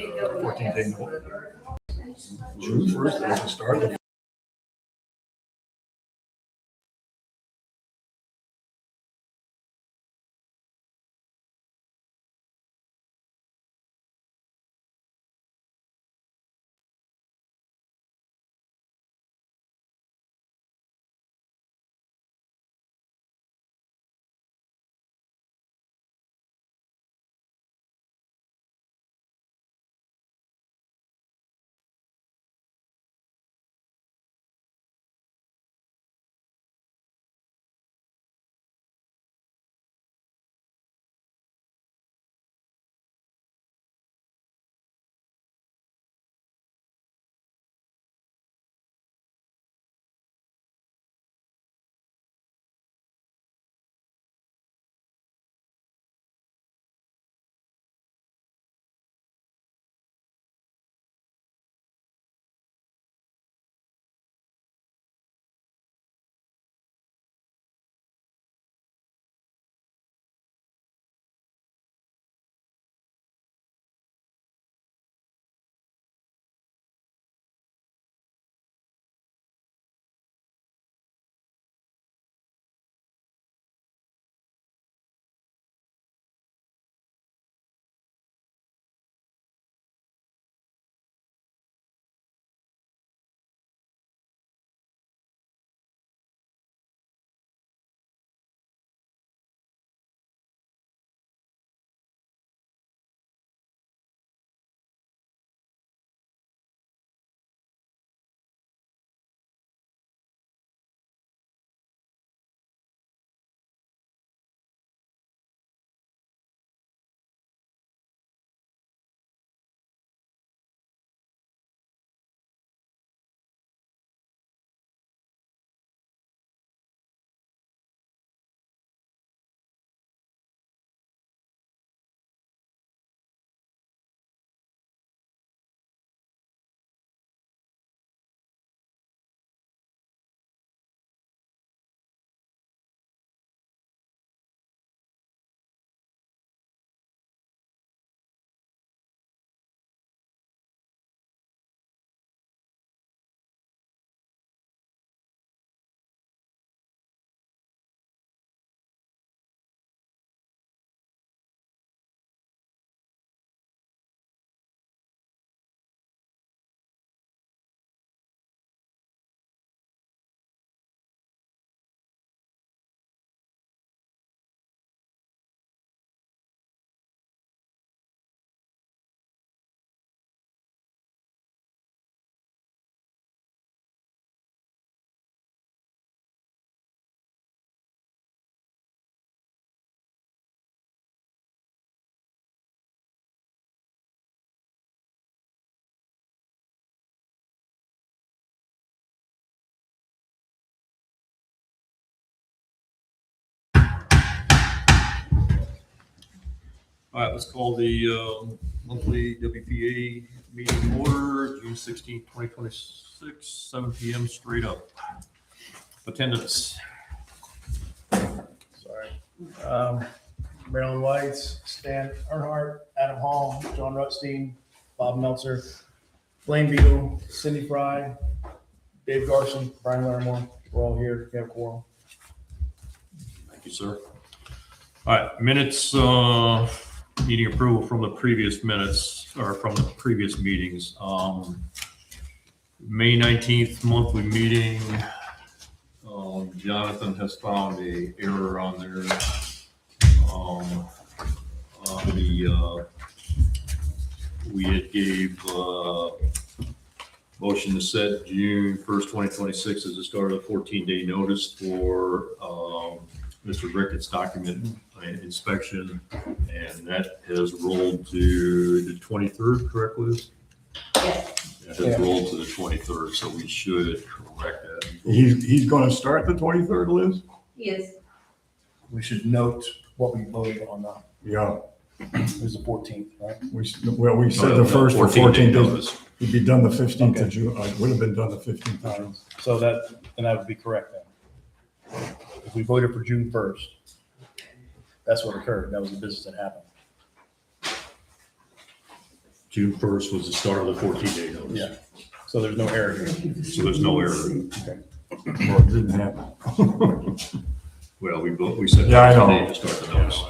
14-day notice. June 1st, they can start. All right, let's call the monthly WPA meeting order, June 16th, 2026, 7 p.m. straight up. Attendance. Sorry. Marilyn Whites, Stan Earnhardt, Adam Hall, John Rutstein, Bob Meltzer, Blaine Beagle, Cindy Fry, Dave Garson, Brian Larimore. We're all here. We have a quorum. Thank you, sir. All right, minutes, meeting approval from the previous minutes, or from the previous meetings. May 19th monthly meeting. Jonathan has found a error on there. We had gave motion to set June 1st, 2026 as the start of the 14-day notice for Mr. Ricketts document inspection, and that has rolled to the 23rd, correct, Liz? Yes. It has rolled to the 23rd, so we should correct that. He's going to start the 23rd, Liz? Yes. We should note what we voted on. Yeah. It was the 14th, right? We said the first or 14-day 14th. notice. It'd be done the 15th Okay. of June. Would have been done the 15th of June. So that would be correct then. If we voted for June 1st, that's what occurred. That was the business that happened. June 1st was the start of the 14-day notice. Yeah. So there's no error here. So there's no error. Well, it didn't happen. Well, we said Yeah, I know. today to start the notice.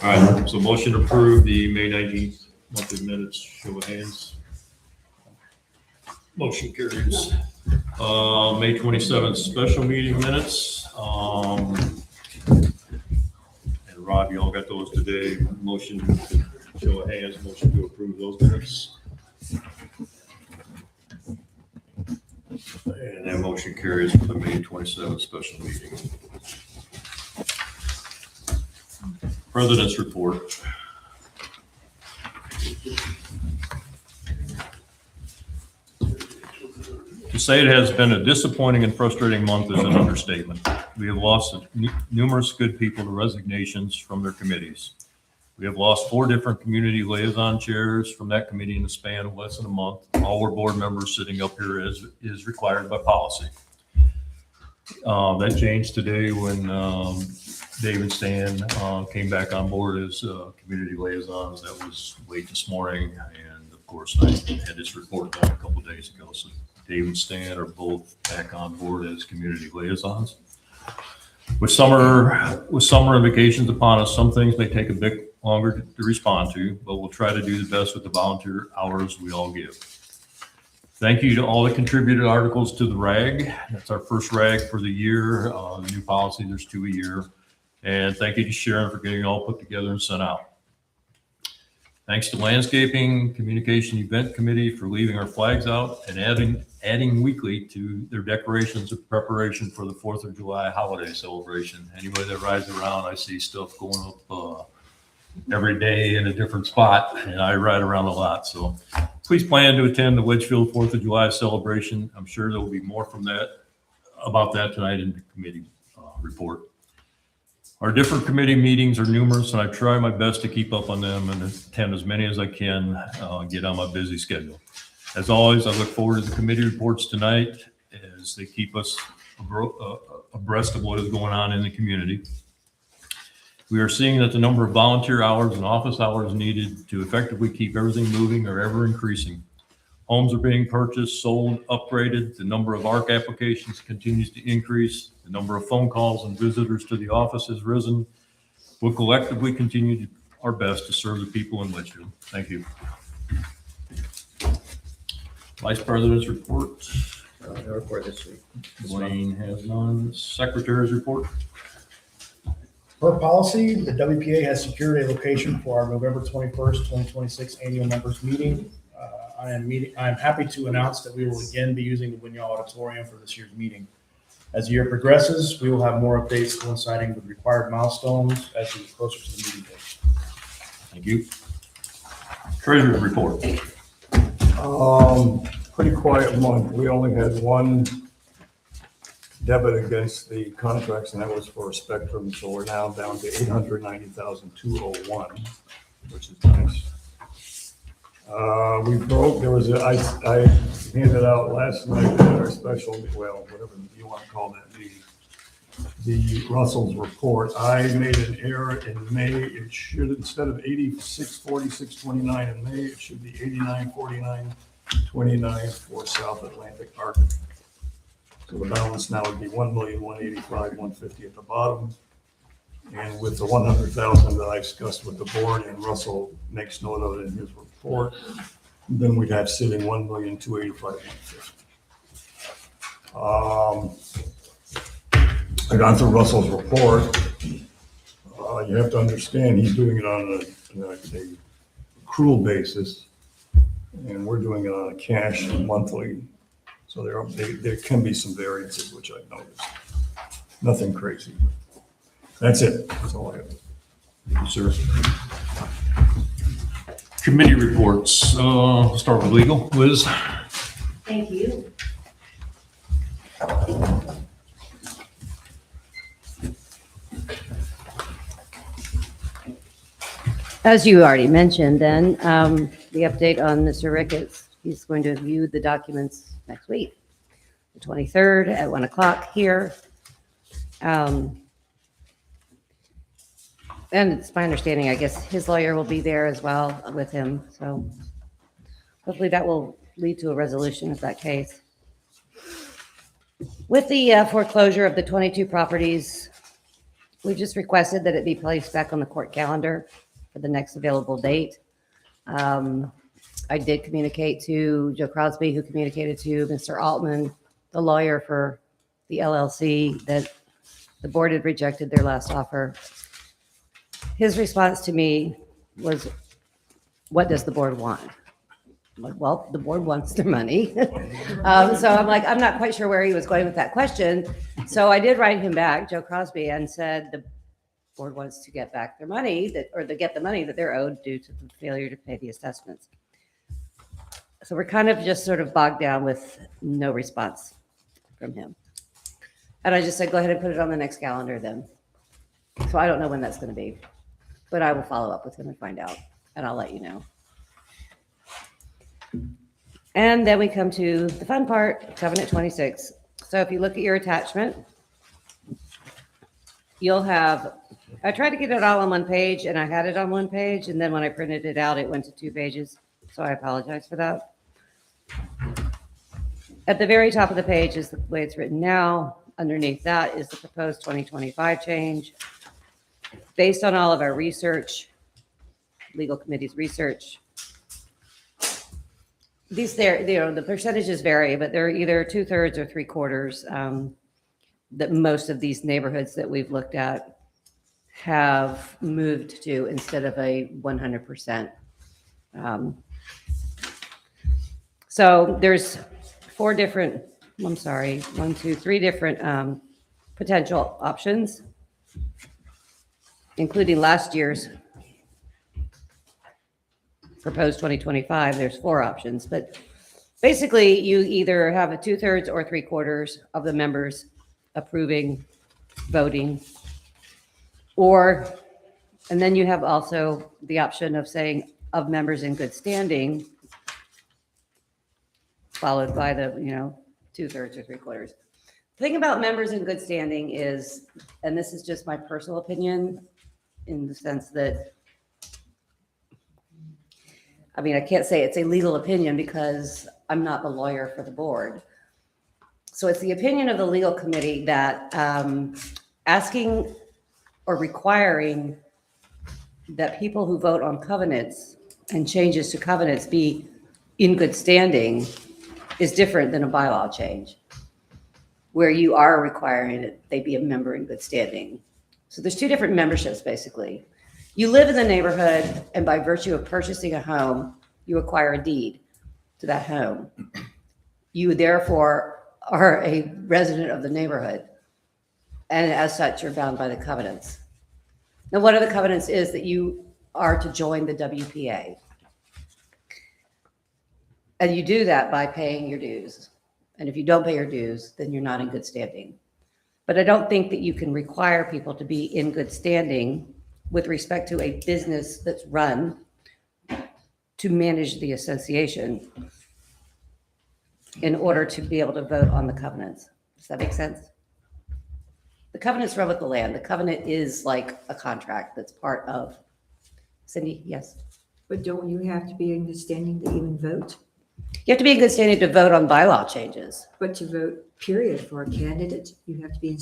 All right, so motion to approve the May 19th monthly minutes, show of hands. Motion carries. May 27th special meeting minutes. And Rob, you all got those today. Motion, show of hands, motion to approve those minutes. And that motion carries for the May 27th special meeting. President's report. To say it has been a disappointing and frustrating month is an understatement. We have lost numerous good people to resignations from their committees. We have lost 4 different community liaison chairs from that committee in the span of less than a month. All were board members sitting up here as is required by policy. That changed today when Dave and Stan came back on board as community liaisons. That was late this morning. And of course, I had this report done a couple days ago. So Dave and Stan are both back on board as community liaisons. With summer and vacations upon us, some things may take a bit longer to respond to, but we'll try to do the best with the volunteer hours we all give. Thank you to all the contributed articles to the RAG. That's our first RAG for the year. The new policy, there's 2 a year. And thank you to Sharon for getting it all put together and sent out. Thanks to Landscaping Communication Event Committee for leaving our flags out and adding weekly to their decorations in preparation for the 4th of July holiday celebration. Anybody that rides around, I see stuff going up every day in a different spot, and I ride around a lot. So please plan to attend the Wedgefield 4th of July celebration. I'm sure there will be more about that tonight in the committee report. Our different committee meetings are numerous, and I try my best to keep up on them and attend as many as I can, get on my busy schedule. As always, I look forward to the committee reports tonight as they keep us abreast of what is going on in the community. We are seeing that the number of volunteer hours and office hours needed to effectively keep everything moving are ever increasing. Homes are being purchased, sold, upgraded. The number of ARC applications continues to increase. The number of phone calls and visitors to the office has risen. We'll collectively continue our best to serve the people in Wedgefield. Thank you. Vice President's report. No report this week. Wayne has none. Secretary's report. Per policy, the WPA has secured a location for our November 21st, 2026 annual members meeting. I am happy to announce that we will again be using the Winyah Auditorium for this year's meeting. As the year progresses, we will have more updates coinciding with required milestones as we get closer to the meeting date. Thank you. Treasurer's report. Pretty quiet month. We only had one debit against the contracts, and that was for Spectrum. So we're now down to $890,201, which is nice. I handed out last night at our special, well, whatever you want to call that meeting, the Russell's report. I made an error in May. It should, instead of 8646.29 in May, it should be 8949.29 for South Atlantic Arc. So the balance now would be 1,185,150 at the bottom. And with the 100,000 that I discussed with the board, and Russell makes note of it in his report, then we'd have sitting 1,285,150. I got through Russell's report. You have to understand, he's doing it on a accrual basis, and we're doing it on a cash monthly. So there can be some variances, which I've noticed. Nothing crazy. That's it. That's all I have. Thank you, sir. Committee reports. Start with legal. Liz? Thank you. As you already mentioned, then, the update on Mr. Ricketts, he's going to view the documents next week, the 23rd at 1 o'clock here. And it's my understanding, I guess his lawyer will be there as well with him. So hopefully that will lead to a resolution of that case. With the foreclosure of the 22 properties, we just requested that it be placed back on the court calendar for the next available date. I did communicate to Joe Crosby, who communicated to Mr. Altman, the lawyer for the LLC, that the board had rejected their last offer. His response to me was, what does the board want? I'm like, well, the board wants their money. So I'm like, I'm not quite sure where he was going with that question. So I did write him back, Joe Crosby, and said the board wants to get back their money to get the money that they're owed due to the failure to pay the assessments. So we're kind of just sort of bogged down with no response from him. And I just said, go ahead and put it on the next calendar then. So I don't know when that's going to be, but I will follow up with him and find out, and I'll let you know. And then we come to the fun part, Covenant 26. So if you look at your attachment, you'll have, I tried to get it all on one page, and I had it on one page, and then when I printed it out, it went to 2 pages. So I apologize for that. At the very top of the page is the way it's written now. Underneath that is the proposed 2025 change. Based on all of our research, legal committee's research, these there, the percentages vary, but they're either 2/3 or 3/4 that most of these neighborhoods that we've looked at have moved to instead of a 100%. So there's 3 different potential options, including last year's proposed 2025. There's 4 options, but basically you either have a 2/3 or 3/4 of the members approving voting, and then you have also the option of saying of members in good standing, followed by the 2/3 or 3/4. The thing about members in good standing is, and this is just my personal opinion, in the sense that, I mean, I can't say it's a legal opinion because I'm not the lawyer for the board. So it's the opinion of the legal committee that asking or requiring that people who vote on covenants and changes to covenants be in good standing is different than a bylaw change, where you are requiring that they be a member in good standing. So there's 2 different memberships, basically. You live in the neighborhood, and by virtue of purchasing a home, you acquire a deed to that home. You therefore are a resident of the neighborhood, and as such, you're bound by the covenants. Now, one of the covenants is that you are to join the WPA. And you do that by paying your dues. And if you don't pay your dues, then you're not in good standing. But I don't think that you can require people to be in good standing with respect to a business that's run to manage the association in order to be able to vote on the covenants. Does that make sense? The covenants run with the land. The covenant is like a contract that's part of. Cindy, yes. But don't you have to be in good standing to even vote? You have to be in good standing to vote on bylaw changes. But to vote, period, for a candidate, you have to be in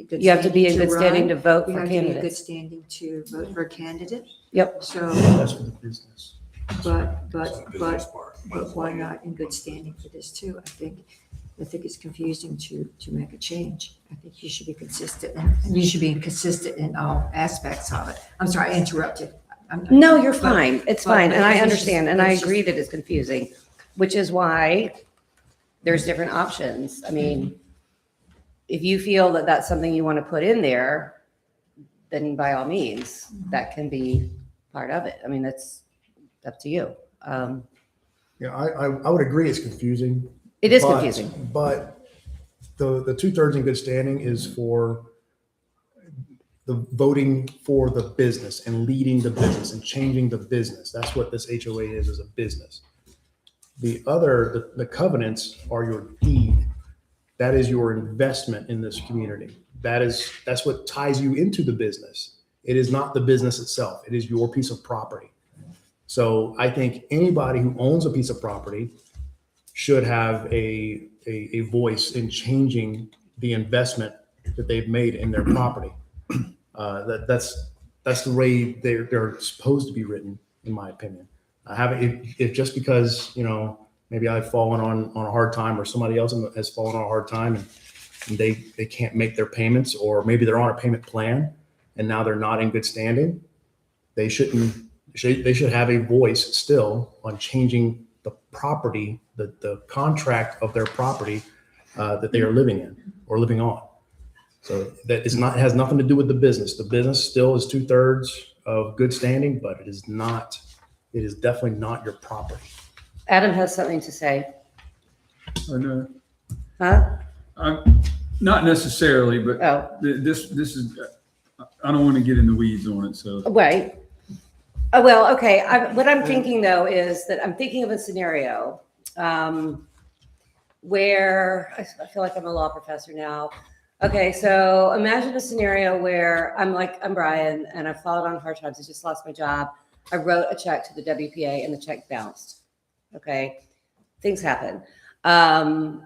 good You have to be in good run. standing to vote You for have to be in good candidates. standing to vote for a candidate. Yep. So, That's for the business. but why not in good standing for this too? I think it's confusing to make a change. I think you should be consistent, and you should be consistent in all aspects of it. I'm sorry, I interrupted. No, you're fine. It's but fine. And I it's just- understand. And I it's just- agree that it's confusing, which is why there's different options. I mean, if you feel that that's something you want to put in there, then by all means, that can be part of it. I mean, that's up to you. Yeah, I would agree it's confusing. It is but- confusing. But the 2/3 in good standing is for the voting for the business and leading the business and changing the business. That's what this HOA is a business. The covenants are your deed. That is your investment in this community. That's what ties you into the business. It is not the business itself. It is your piece of property. So I think anybody who owns a piece of property should have a voice in changing the investment that they've made in their property. That's the way they're supposed to be written, in my opinion. I haven't, if just because, maybe I've fallen on a hard time or somebody else has fallen on a hard time and they can't make their payments, or maybe they're on a payment plan and now they're not in good standing, they should have a voice still on changing the property, the contract of their property that they are living in or living on. So that is not, it has nothing to do with the business. The business still is 2/3 of good standing, but it is definitely not your property. Adam has something to say. No, Huh? not necessarily, but Oh, this is, I don't want to get in the weeds on it, so. right. Oh, well, okay. What I'm thinking though is that I'm thinking of a scenario where I feel like I'm a law professor now. Okay, so imagine a scenario where I'm Brian and I've fallen on hard times. I just lost my job. I wrote a check to the WPA and the check bounced. Okay, things happen. And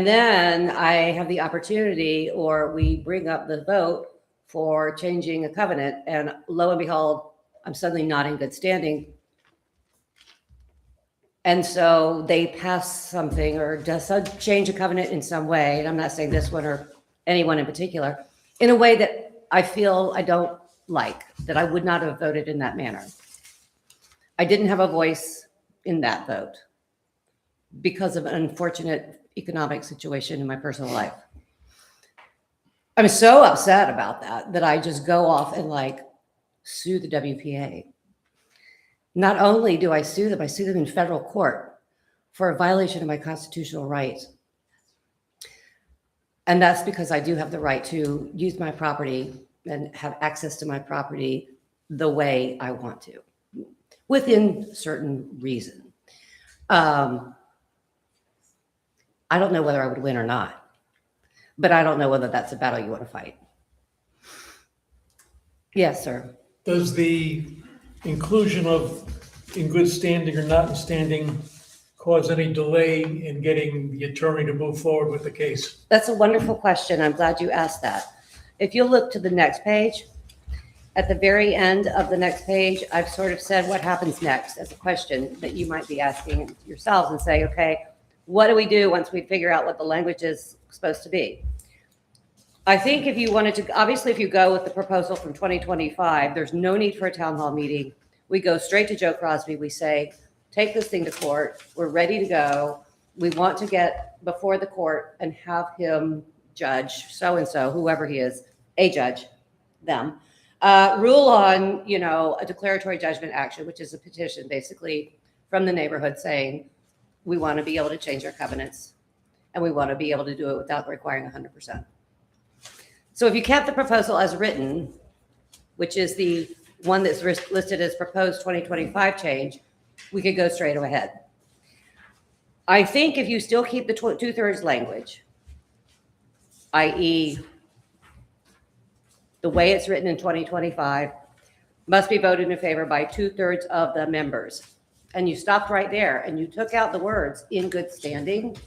then I have the opportunity, or we bring up the vote for changing a covenant, and lo and behold, I'm suddenly not in good standing. And so they pass something or does change a covenant in some way. And I'm not saying this one or anyone in particular, in a way that I feel I don't like, that I would not have voted in that manner. I didn't have a voice in that vote because of an unfortunate economic situation in my personal life. I'm so upset about that I just go off and sue the WPA. Not only do I sue them in federal court for a violation of my constitutional rights. And that's because I do have the right to use my property and have access to my property the way I want to, within certain reason. I don't know whether I would win or not, but I don't know whether that's a battle you want to fight. Yes, sir. Does the inclusion of in good standing or not in standing cause any delay in getting the attorney to move forward with the case? That's a wonderful question. I'm glad you asked that. If you'll look to the next page, at the very end of the next page, I've sort of said what happens next as a question that you might be asking yourselves and say, okay, what do we do once we figure out what the language is supposed to be? I think if you wanted to, obviously, if you go with the proposal from 2025, there's no need for a town hall meeting. We go straight to Joe Crosby. We say, take this thing to court. We're ready to go. We want to get before the court and have him judge so-and-so, whoever he is, a judge, them, rule on, a declaratory judgment action, which is a petition basically from the neighborhood saying, we want to be able to change our covenants and we want to be able to do it without requiring 100%. So if you kept the proposal as written, which is the one that's listed as proposed 2025 change, we could go straight ahead. I think if you still keep the 2/3 language, i.e. the way it's written in 2025, must be voted in favor by 2/3 of the members. And you stopped right there and you took out the words in good standing,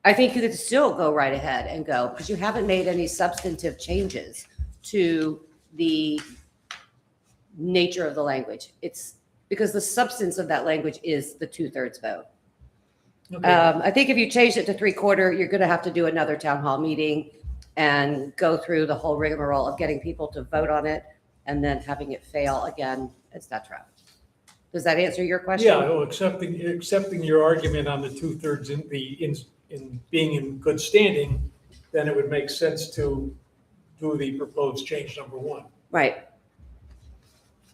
I think you could still go right ahead and go, because you haven't made any substantive changes to the nature of the language. It's because the substance of that language is the 2/3 vote. Okay. I think if you change it to 3/4, you're going to have to do another town hall meeting and go through the whole rigmarole of getting people to vote on it and then having it fail again, etc. Does that answer your question? Yeah, well, accepting your argument on the 2/3 in being in good standing, then it would make sense to do the proposed change number 1. Right.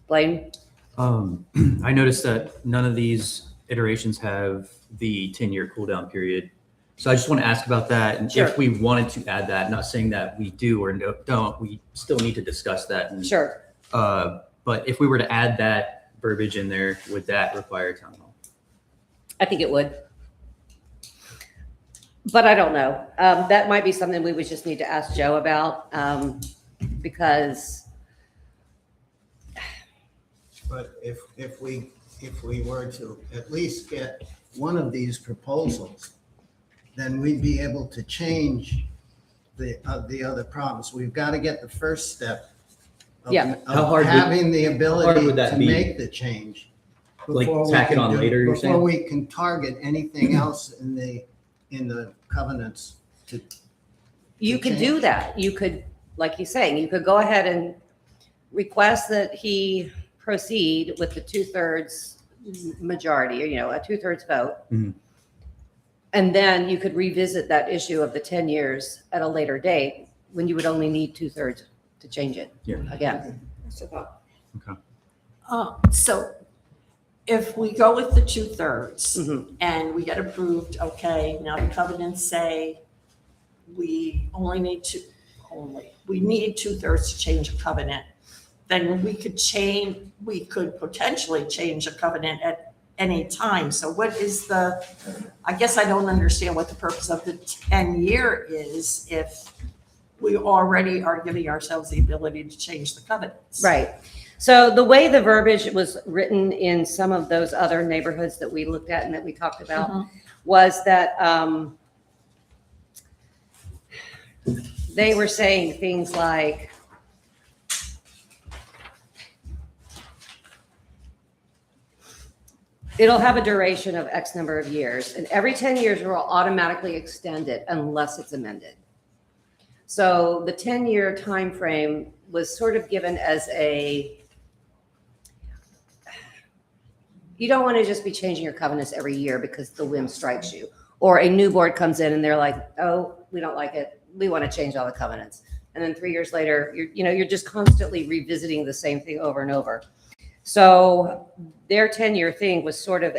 Blaine? I noticed that none of these iterations have the 10-year cooldown period. So I just want to ask about that. And Sure. if we wanted to add that, not saying that we do or don't, we still need to discuss that. And, Sure. but if we were to add that verbiage in there, would that require town hall? I think it would. But I don't know. That might be something we would just need to ask Joe about, because but if we were to at least get one of these proposals, then we'd be able to change the other problems. We've got to get the first step of Yeah. How hard would- having the hard ability would that to be? make the change. Like before we tack it can on later, you're Before saying? we can target anything else in the covenants to. You could do change. that. You could, like he's saying, you could go ahead and request that he proceed with the 2/3 majority, or, a 2/3 vote. Mhm. And then you could revisit that issue of the 10 years at a later date when you would only need 2/3 to change it Yeah. again. So if we go with the 2/3 Mhm. and we get approved, okay, now the covenants say we need 2/3 to change a covenant, then we could potentially change a covenant at any time. So what is I guess I don't understand what the purpose of the 10-year is if we already are giving ourselves the ability to change the covenants. Right. So the way the verbiage was written in some of those other neighborhoods that we looked at and that we talked about was that they were saying things like, it'll have a duration of X number of years, and every 10 years we'll automatically extend it unless it's amended. So the 10-year time frame was sort of given as you don't want to just be changing your covenants every year because the whim strikes you. Or a new board comes in and they're like, oh, we don't like it. We want to change all the covenants. And then 3 years later, you're just constantly revisiting the same thing over and over. So their 10-year thing was sort of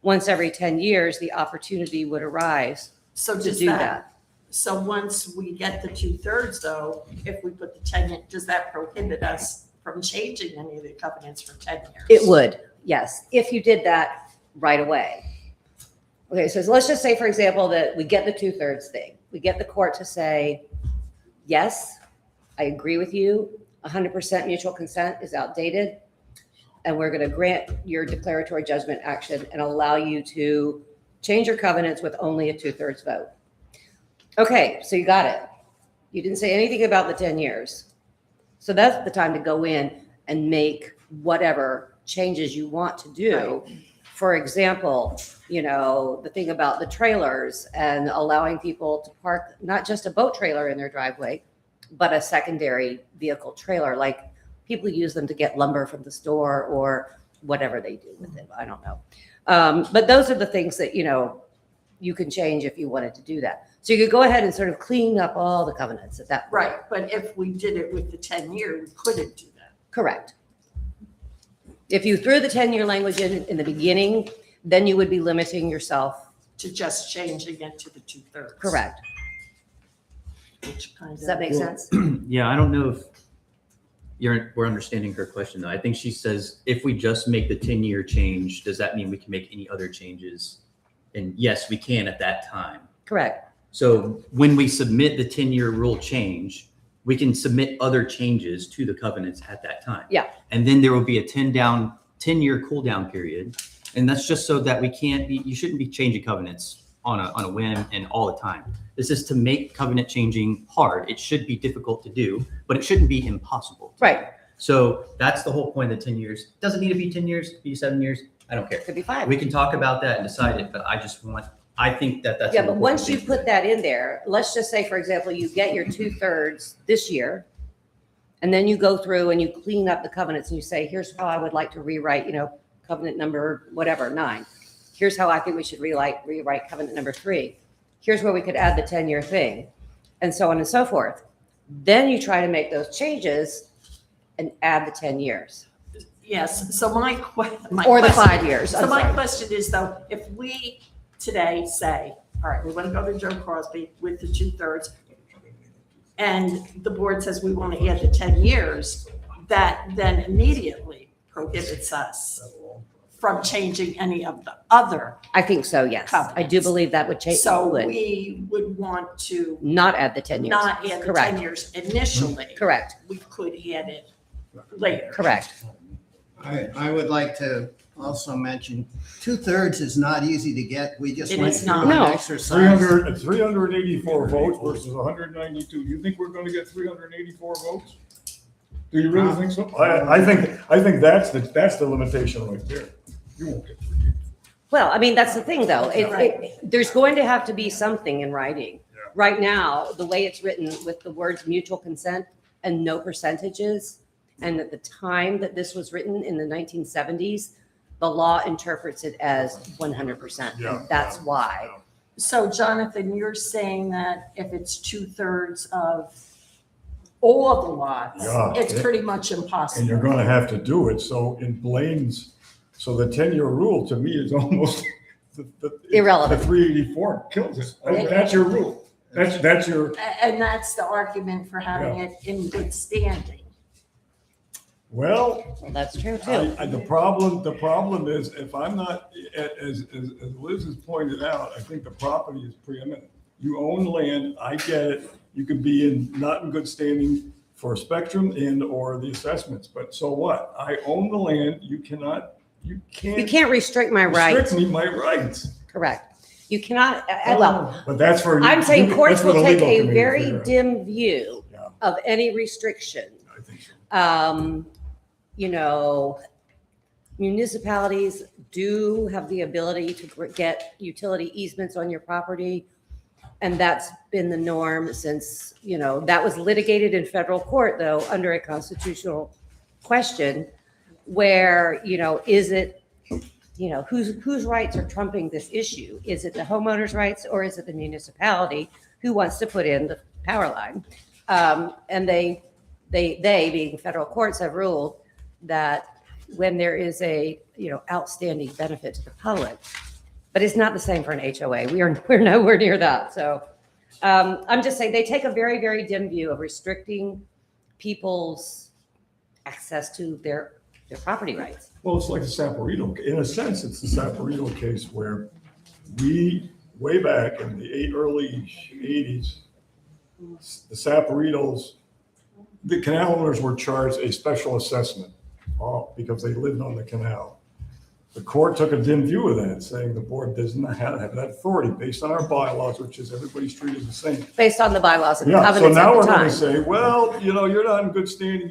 once every 10 years, the opportunity would arise So to does do that, that. so once we get the 2/3 though, if we put the 10, does that prohibit us from changing any of the covenants for 10 years? It would, yes, if you did that right away. Okay, so let's just say, for example, that we get the 2/3 thing. We get the court to say, yes, I agree with you. 100% mutual consent is outdated. And we're going to grant your declaratory judgment action and allow you to change your covenants with only a 2/3 vote. Okay, so you got it. You didn't say anything about the 10 years. So that's the time to go in and make whatever changes you want to do. For example, the thing about the trailers and allowing people to park not just a boat trailer in their driveway, but a secondary vehicle trailer. Like people use them to get lumber from the store or whatever they do with it. I don't know. But those are the things that, you can change if you wanted to do that. So you could go ahead and sort of clean up all the covenants at that point. Right, but if we did it with the 10-year, we couldn't do that. Correct. If you threw the 10-year language in the beginning, then you would be limiting yourself. To just changing it to the 2/3. Correct. Which kind Does that of, make sense? Yeah, I don't know if we're understanding her question though. I think she says, if we just make the 10-year change, does that mean we can make any other changes? And yes, we can at that time. Correct. So when we submit the 10-year rule change, we can submit other changes to the covenants at that time. Yeah. And then there will be a 10-year cool down period. And that's just so that you shouldn't be changing covenants on a whim and all the time. This is to make covenant changing hard. It should be difficult to do, but it shouldn't be impossible. Right. So that's the whole point of the 10 years. Doesn't need to be 10 years, be 7 years. I don't care. Could be 5. We can talk about that and decide it, but I think that's. Yeah, an but important once you thing. put that in there, let's just say, for example, you get your 2/3 this year, and then you go through and you clean up the covenants and you say, here's how I would like to rewrite, covenant number, whatever, 9. Here's how I think we should rewrite covenant number 3. Here's where we could add the 10-year thing, and so on and so forth. Then you try to make those changes and add the 10 years. yes, so my Or the question- 5 years, So I'm my sorry. question is though, if we today say, all right, we want to go to Joe Crosby with the 2/3, and the board says we want to add the 10 years, that then immediately prohibits us from changing any of the other. I think so, yes. I do Covenants. believe that would change. So would we would want to not add the 10 years. not add the Correct. 10 years initially. Correct. We could add it later. Correct. I would like to also mention, 2/3 is not easy to get. We just It went is through not. an No. exercise. 384 votes versus 192. You think we're gonna get 384 votes? Do you really think so? I think that's the limitation right there. You won't get 384. Well, I mean, that's the thing, though. Right. There's going to have to be something in writing. Yeah. Right now, the way it's written with the words mutual consent and no percentages, and at the time that this was written in the 1970s, the law interprets it as 100%. Yeah. That's why. So Jonathan, you're saying that if it's 2/3 of all of the lots, Yeah. it's pretty much And impossible. you're gonna have to do it. So in Blaine's, so the 10-year rule to me is almost Irrelevant. The 384 kills it. That's your rule. That's your, And that's the argument for having it in good standing. well, Well, that's true, too. the problem is if I'm not, as Liz has pointed out, I think the property is preeminent. You own land, I get it. You could be not in good standing for Spectrum and or the assessments, but so what? I own the land. You You can't can't restrict my rights. restrict me my rights. Correct. You cannot, well, But that's for. I'm saying that's courts for will the take legal a committee to very figure out. dim view Yeah. of any restriction. I think so. You know, municipalities do have the ability to get utility easements on your property. And that's been the norm since, that was litigated in federal court, though, under a constitutional question where, is it, whose rights are trumping this issue? Is it the homeowner's rights or is it the municipality who wants to put in the power line? And they being federal courts have ruled that when there is a, outstanding benefit to the public, but it's not the same for an HOA. We're nowhere near that. So I'm just saying they take a very, very dim view of restricting people's access to their property rights. Well, it's like the Saporito, in a sense, it's the Saporito case where we, way back in the early 80s, the Saporitos, the canal owners were charged a special assessment because they lived on the canal. The court took a dim view of that, saying the board does not have that authority based on our bylaws, which is everybody's treated the same. Based on the bylaws and Yeah, so covenants at now the we're going time. to say, well, you're not in good standing.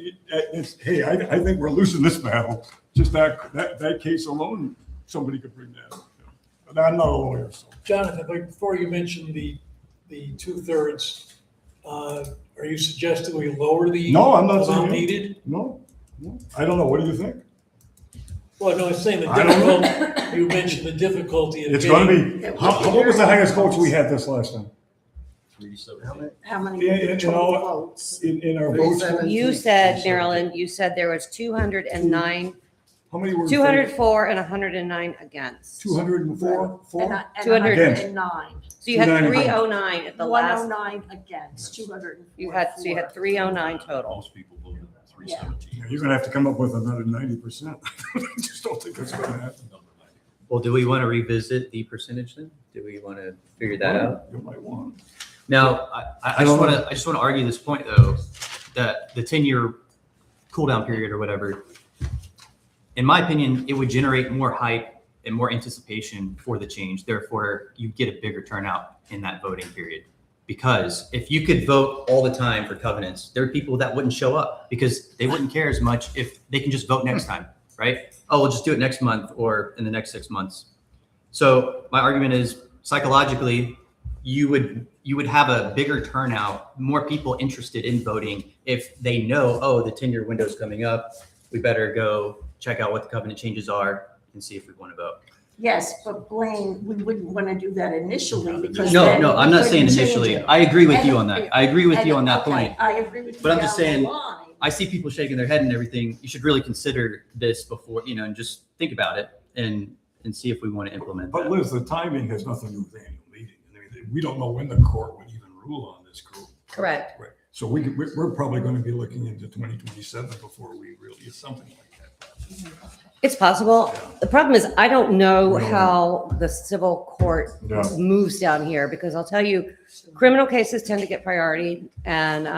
Hey, I think we're losing this battle. Just that case alone, somebody could bring that up. But I'm not a lawyer, so. Jonathan, but before you mentioned the 2/3, are you suggesting we lower the No, I'm not amount saying. needed? No, I don't know. What do you think? Well, no, I'm saying the I don't know. difficulty, you mentioned the difficulty of It's going getting. to be, what was the highest votes we had this last time? 317. How many Yeah, total all- votes? In our votes? 317. You said, Marilyn, you said there was 209, How many were? 204 and 109 against. 204? And 4? I- and 200. 109. So you had 209. 309 at the last, 109 against 204. so you had 309 total. Most people voted 317. Yeah, you're going to have to come up with another 90%. I just don't think that's going to happen. Well, do we want to revisit the percentage then? Do we want to figure that out? You might want. Now, I just want to argue this point though, that the 10-year cool down period or whatever, in my opinion, it would generate more hype and more anticipation for the change. Therefore, you get a bigger turnout in that voting period. Because if you could vote all the time for covenants, there are people that wouldn't show up because they wouldn't care as much if they can just vote next time, right? Oh, we'll just do it next month or in the next 6 months. So my argument is psychologically, you would have a bigger turnout, more people interested in voting if they know, oh, the 10-year window's coming up. We better go check out what the covenant changes are and see if we want to vote. Yes, but Blaine, we wouldn't want to do that initially because. No, then no, I'm we not saying couldn't change initially. it. I agree with And- you on that. I agree with you on that okay, point. I agree with you. But I'm just down the saying, line. I see people shaking their head and everything. You should really consider this before, and just think about it and see if we want to implement But that. Liz, the timing has nothing to do with the annual meeting. I mean, we don't know when the court would even rule on this group. Correct. Right. So we're probably going to be looking into 2027 before we really get something like that. It's possible. The problem is I don't know Yeah. how the civil court Yeah. moves down here because I'll tell you, criminal cases tend to get priority and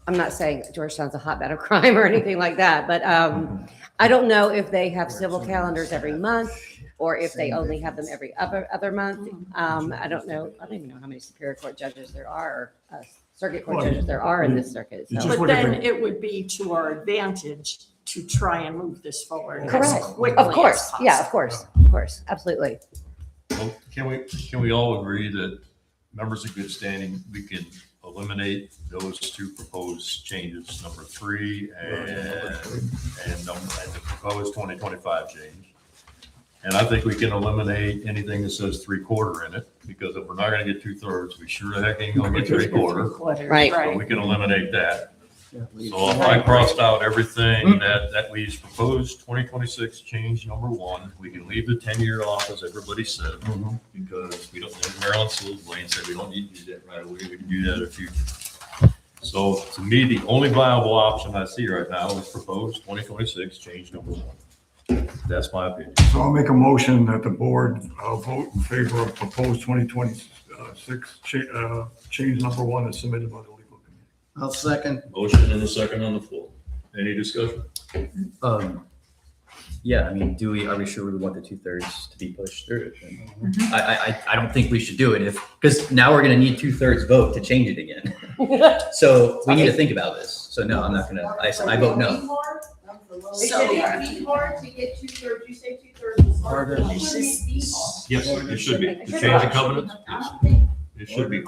I'm not saying Georgetown's a hotbed of crime or anything like that, but I don't know if they have civil calendars every month or if they only have them every other month. I don't know. I don't even know how many Superior Court judges there are, or Circuit Court judges there are in this circuit. You So. just But look at then the- it would be to our advantage to try and move this forward as Correct. quickly Of as course. Yeah, of possible. course. Absolutely. Well, can we all agree that members of good standing, we can eliminate those two proposed changes, number 3 and the proposed 2025 change? And I think we can eliminate anything that says 3/4 in it, because if we're not gonna get 2/3, we sure the heck ain't gonna get 3/4. Right. So we can eliminate that. So if I crossed out everything that leaves proposed 2026 change number 1, we can leave the 10-year off, as everybody said, because we don't, as Maryland Blaine said, we don't need to do that right away. We can do that in the future. So to me, the only viable option I see right now is proposed 2026 change number 1. That's my opinion. So I'll make a motion that the board vote in favor of proposed 2026 change number 1 as submitted by the legal committee. I'll second. Motion and a second on the floor. Any discussion? Yeah, I mean, are we sure we want the 2/3 to be pushed through? I don't think we should do it because now we're gonna need 2/3 vote to change it again. So we need to think about this. So no, I'm not gonna, I vote no. So- It should be hard to get 2/3, you say 2/3 is harder. It shouldn't be hard. Yes, it should be. To change the covenant, I don't think. it should be.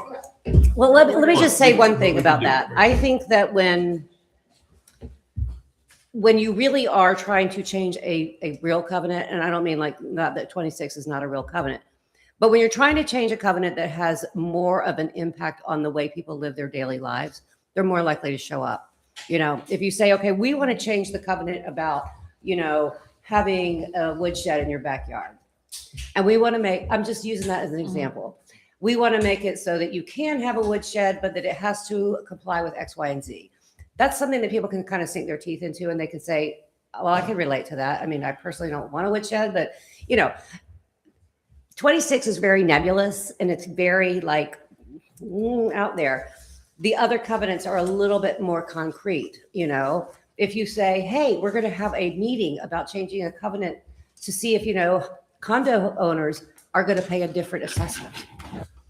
Well, let me just say one thing about that. I think that when you really are trying to change a real covenant, and I don't mean like, not that 26 is not a real covenant, but when you're trying to change a covenant that has more of an impact on the way people live their daily lives, they're more likely to show up. You know, if you say, okay, we want to change the covenant about, having a woodshed in your backyard. And we want to I'm just using that as an example. We want to make it so that you can have a woodshed, but that it has to comply with X, Y, and Z. That's something that people can kind of sink their teeth into, and they can say, well, I can relate to that. I mean, I personally don't want a woodshed, but 26 is very nebulous and it's very out there. The other covenants are a little bit more concrete. If you say, hey, we're going to have a meeting about changing a covenant to see if, condo owners are going to pay a different assessment.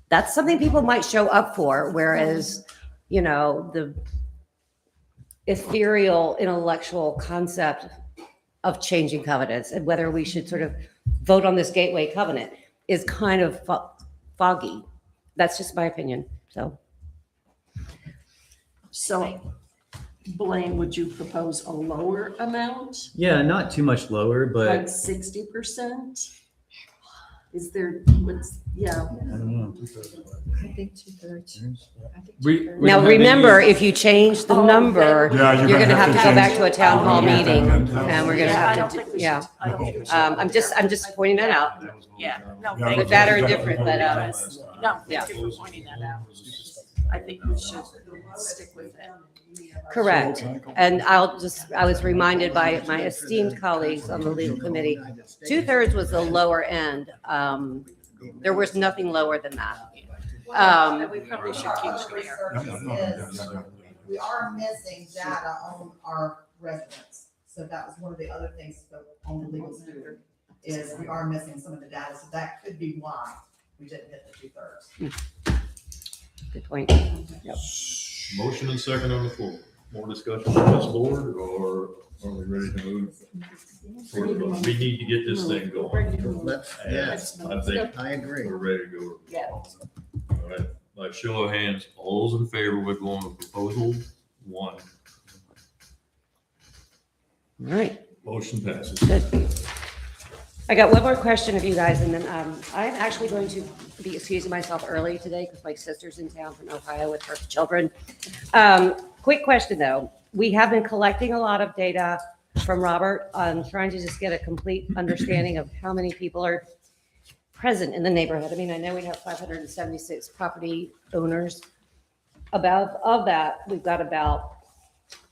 That's something people might show up for. Whereas, the ethereal intellectual concept of changing covenants and whether we should sort of vote on this gateway covenant is kind of foggy. That's just my opinion. So, Blaine, would you propose a lower amount, Yeah, not too much lower, like but 60%? Is there, I don't know. I think 2/3. I think We- 2/3. we Now, don't have remember, any- if you change the Oh, number, Yeah, you're going to have to go change- back to a town hall Yeah. meeting, and we're going to Yeah, I have don't to, think we yeah. should. I don't think we should. I'm just pointing that out. Yeah, no, Yeah, thank Good, you. bad, or indifferent, but, No, yeah. thank you for pointing that out. I think we should stick with it. Correct. And I was reminded by my esteemed colleagues on the legal committee, 2/3 was the lower end. There was nothing lower than that. And we probably should keep it there. We are missing data on our residents. So that was one of the other things on the legal standard is we are missing some of the data. So that could be why we didn't hit the 2/3. Good point. Yep. Motion and second on the floor. More discussion on this board, or are we ready to move? We need to get this thing going. Yes, I think I agree. we're ready to go. Yeah. All right, by show of hands, all those in favor, we're going with proposal 1. All right. Motion passes. Good. I got one more question of you guys, and then I'm actually going to be excusing myself early today because my sister's in town from Ohio with her children. Quick question, though. We have been collecting a lot of data from Robert on trying to just get a complete understanding of how many people are present in the neighborhood. I mean, I know we have 576 property owners. Of that, we've got about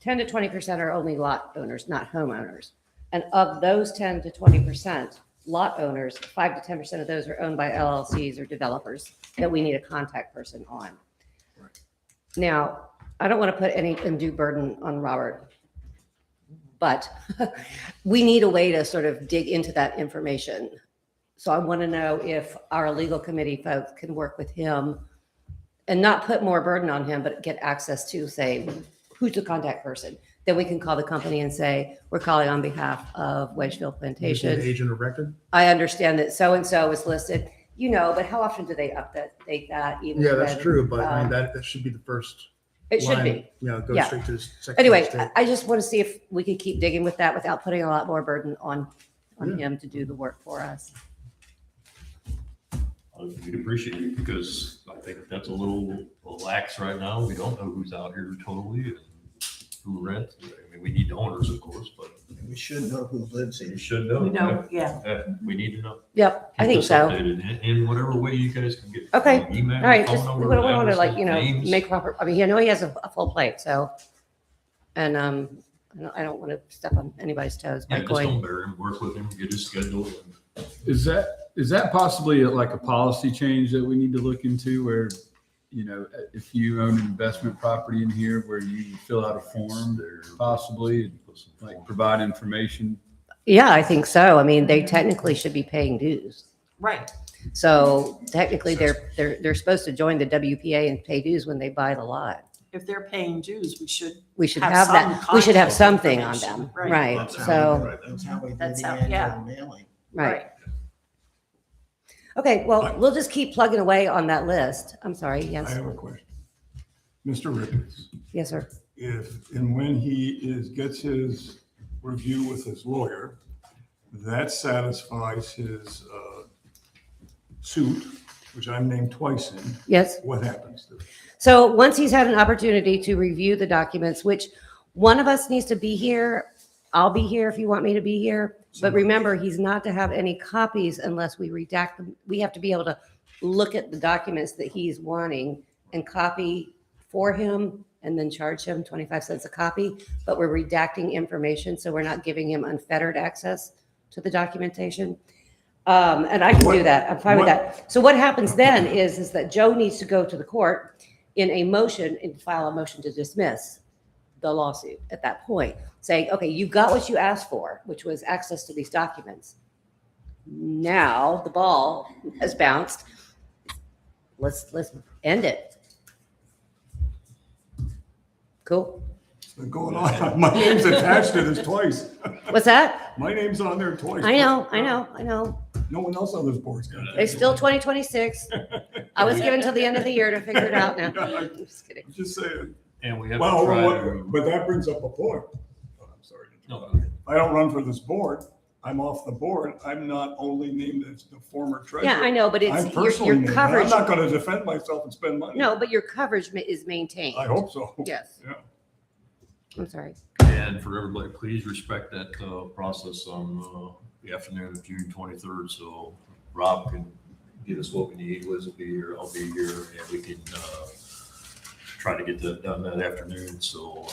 10 to 20% are only lot owners, not homeowners. And of those 10 to 20% lot owners, 5 to 10% of those are owned by LLCs or developers that we need a contact person on. Now, I don't want to put any undue burden on Robert, but we need a way to sort of dig into that information. So I want to know if our legal committee folks can work with him and not put more burden on him, but get access to, say, who's the contact person? Then we can call the company and say, we're calling on behalf of Wedgefield Plantation. Agent of record? I understand that so-and-so is listed, but how often do they update that? Even Yeah, that's when, true, but I mean, that should be the first. It should line, be. Go Yeah. straight to the secretary Anyway, of state. I just want to see if we can keep digging with that without putting a lot more burden on him to do the work for us. We'd appreciate it because I think that's a little lax right now. We don't know who's out here totally and who rents. I mean, we need owners, of course, but We should know who lives we here. should know. We know, yeah. We need to know. Yep, I Keep think us so. updated in whatever way you guys can get. Okay. Email, All right, phone just, we number, don't want to addresses, names. make proper, I mean, I know he has a full plate, so. And, I don't want to step on anybody's toes by Yeah, just going. don't bury him, work with him, get his schedule. Is that possibly like a policy change that we need to look into where, if you own an investment property in here where you fill out a form, possibly like provide information? Yeah, I think so. I mean, they technically should be paying dues. Right. So technically, they're supposed to join the WPA and pay dues when they buy the lot. If they're paying dues, We should Have have some that. We should have kind of something on information, them. right. Right. That's how So, That's how we did That's the how- annual yeah. mailing. right. Okay, well, we'll just keep plugging away on that list. I'm sorry. I Yes. have a question. Mr. Ricketts, Yes, sir. if and when he gets his review with his lawyer, that satisfies his suit, which I'm named twice in, Yes. what happens to it? So once he's had an opportunity to review the documents, which one of us needs to be here, I'll be here if you want me to be here. But remember, he's not to have any copies unless we redact them. We have to be able to look at the documents that he's wanting and copy for him and then charge him 25 cents a copy. But we're redacting information, so we're not giving him unfettered access to the documentation. And I can do that. I'm fine with that. So what happens then is that Joe needs to go to the court in a motion and file a motion to dismiss the lawsuit at that point, saying, okay, you got what you asked for, which was access to these documents. Now the ball has bounced. Let's end it. Cool. It's been going on. My name's attached to this twice. What's that? My name's on there twice. I know. No one else on this board's got it. It's still 2026. I was given till the end of the year to figure it out now. I'm just kidding. I'm just saying. And we have to Well, try to. but that brings up a point. Oh, I'm sorry. No, I don't run for this board. I'm off the board. I'm not only named as the former treasurer. Yeah, I know, but I'm it's personally your named. I'm coverage. not going to defend myself and spend money. No, but your coverage is maintained. I hope so. Yes. Yeah. I'm sorry. And for everybody, please respect that process on the afternoon of June 23rd. So Rob can get us what we need. Liz will be here. I'll be here, and we can try to get that done that afternoon. So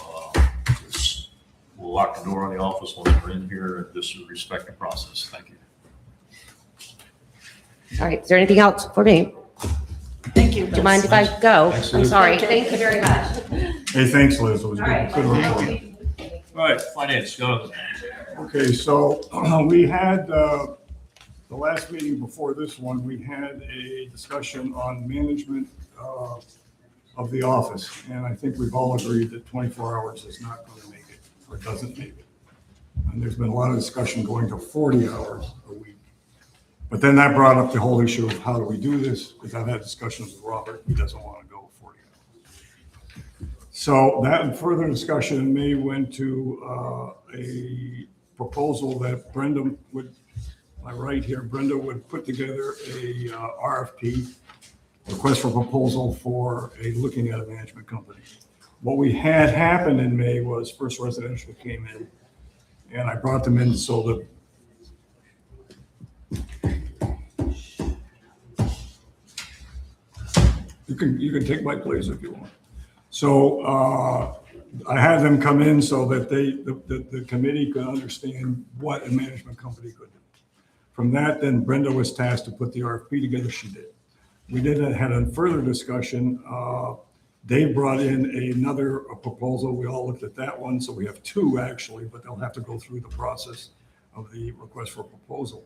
just we'll lock the door on the office when we're in here and just respect the process. Thank you. All right. Is there anything else for me? thank you. Do you mind if I go? Thanks, I'm Liz. sorry. Okay. Thank you very much. Hey, thanks, Liz. It was All right. good report. All right, finance, go. Okay, so we had, the last meeting before this one, we had a discussion on management of the office. And I think we've all agreed that 24 hours is not going to make it, or doesn't make it. And there's been a lot of discussion going to 40 hours a week. But then that brought up the whole issue of how do we do this? Because I've had discussions with Robert, he doesn't want to go 40 hours. So that and further discussion in May went to a proposal that Brenda would, my right here, Brenda would put together a RFP, request for proposal for looking at a management company. What we had happen in May was First Residential came in, and I brought them in so that you can take my place if you want. So I had them come in so that the committee could understand what a management company could do. From that, then Brenda was tasked to put the RFP together. She did. We had a further discussion Dave brought in another proposal. We all looked at that one, so we have two actually, but they'll have to go through the process of the request for proposal.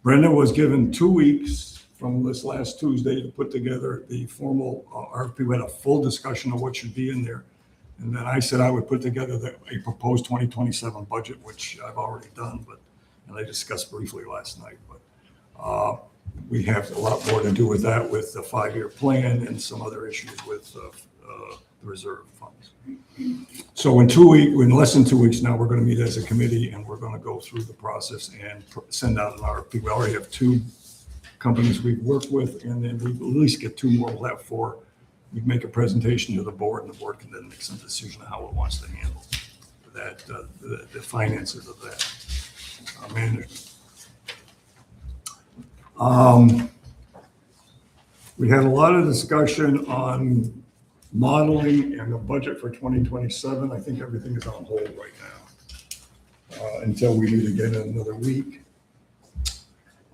Brenda was given 2 weeks from this last Tuesday to put together the formal RFP. We had a full discussion of what should be in there. And then I said I would put together a proposed 2027 budget, which I've already done, and I discussed briefly last night. But we have a lot more to do with that, with the 5-year plan and some other issues with the reserve funds. So in less than 2 weeks now, we're going to meet as a committee and we're going to go through the process and send out an RFP. We already have 2 companies we've worked with, and then we at least get 2 more. We'll have 4. We make a presentation to the board, and the board can then make some decision on how it wants to handle that, the finances of that management. We had a lot of discussion on modeling and the budget for 2027. I think everything is on hold right now until we meet again in another week.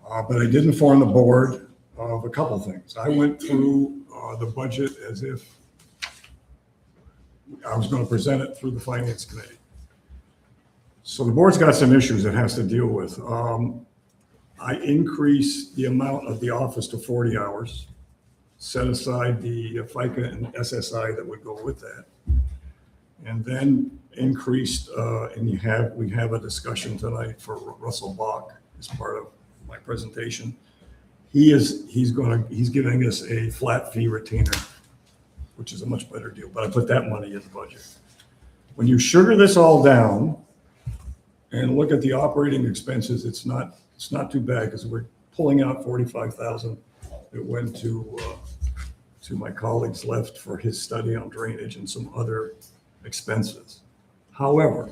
But I did inform the board of a couple things. I went through the budget as if I was going to present it through the finance committee. So the board's got some issues it has to deal with. I increased the amount of the office to 40 hours, set aside the FICA and SSI that would go with that, and then increased, and we have a discussion tonight for Russell Bach as part of my presentation. He's giving us a flat fee retainer, which is a much better deal, but I put that money in the budget. When you sugar this all down and look at the operating expenses, it's not too bad, because we're pulling out 45,000 that went to my colleague's left for his study on drainage and some other expenses. However,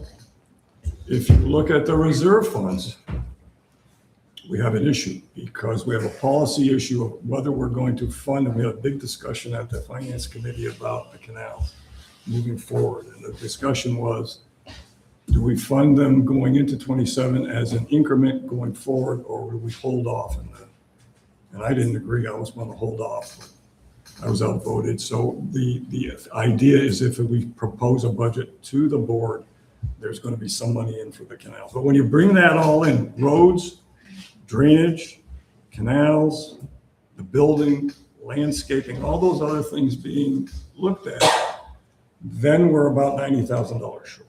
if you look at the reserve funds, we have an issue, because we have a policy issue of whether we're going to fund, and we had a big discussion at the finance committee about the canals moving forward. And the discussion was, do we fund them going into 27 as an increment going forward, or do we hold off? And I didn't agree. I was going to hold off. I was outvoted. So the idea is, if we propose a budget to the board, there's going to be some money in for the canals. But when you bring that all in, roads, drainage, canals, the building, landscaping, all those other things being looked at, then we're about $90,000 short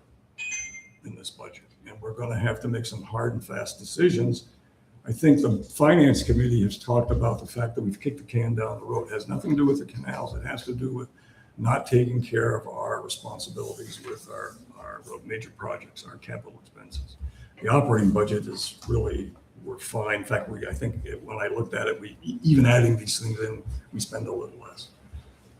in this budget. And we're going to have to make some hard and fast decisions. I think the finance committee has talked about the fact that we've kicked the can down the road. It has nothing to do with the canals. It has to do with not taking care of our responsibilities with our major projects, our capital expenses. The operating budget is really, we're fine. In fact, I think when I looked at it, even adding these things in, we spend a little less.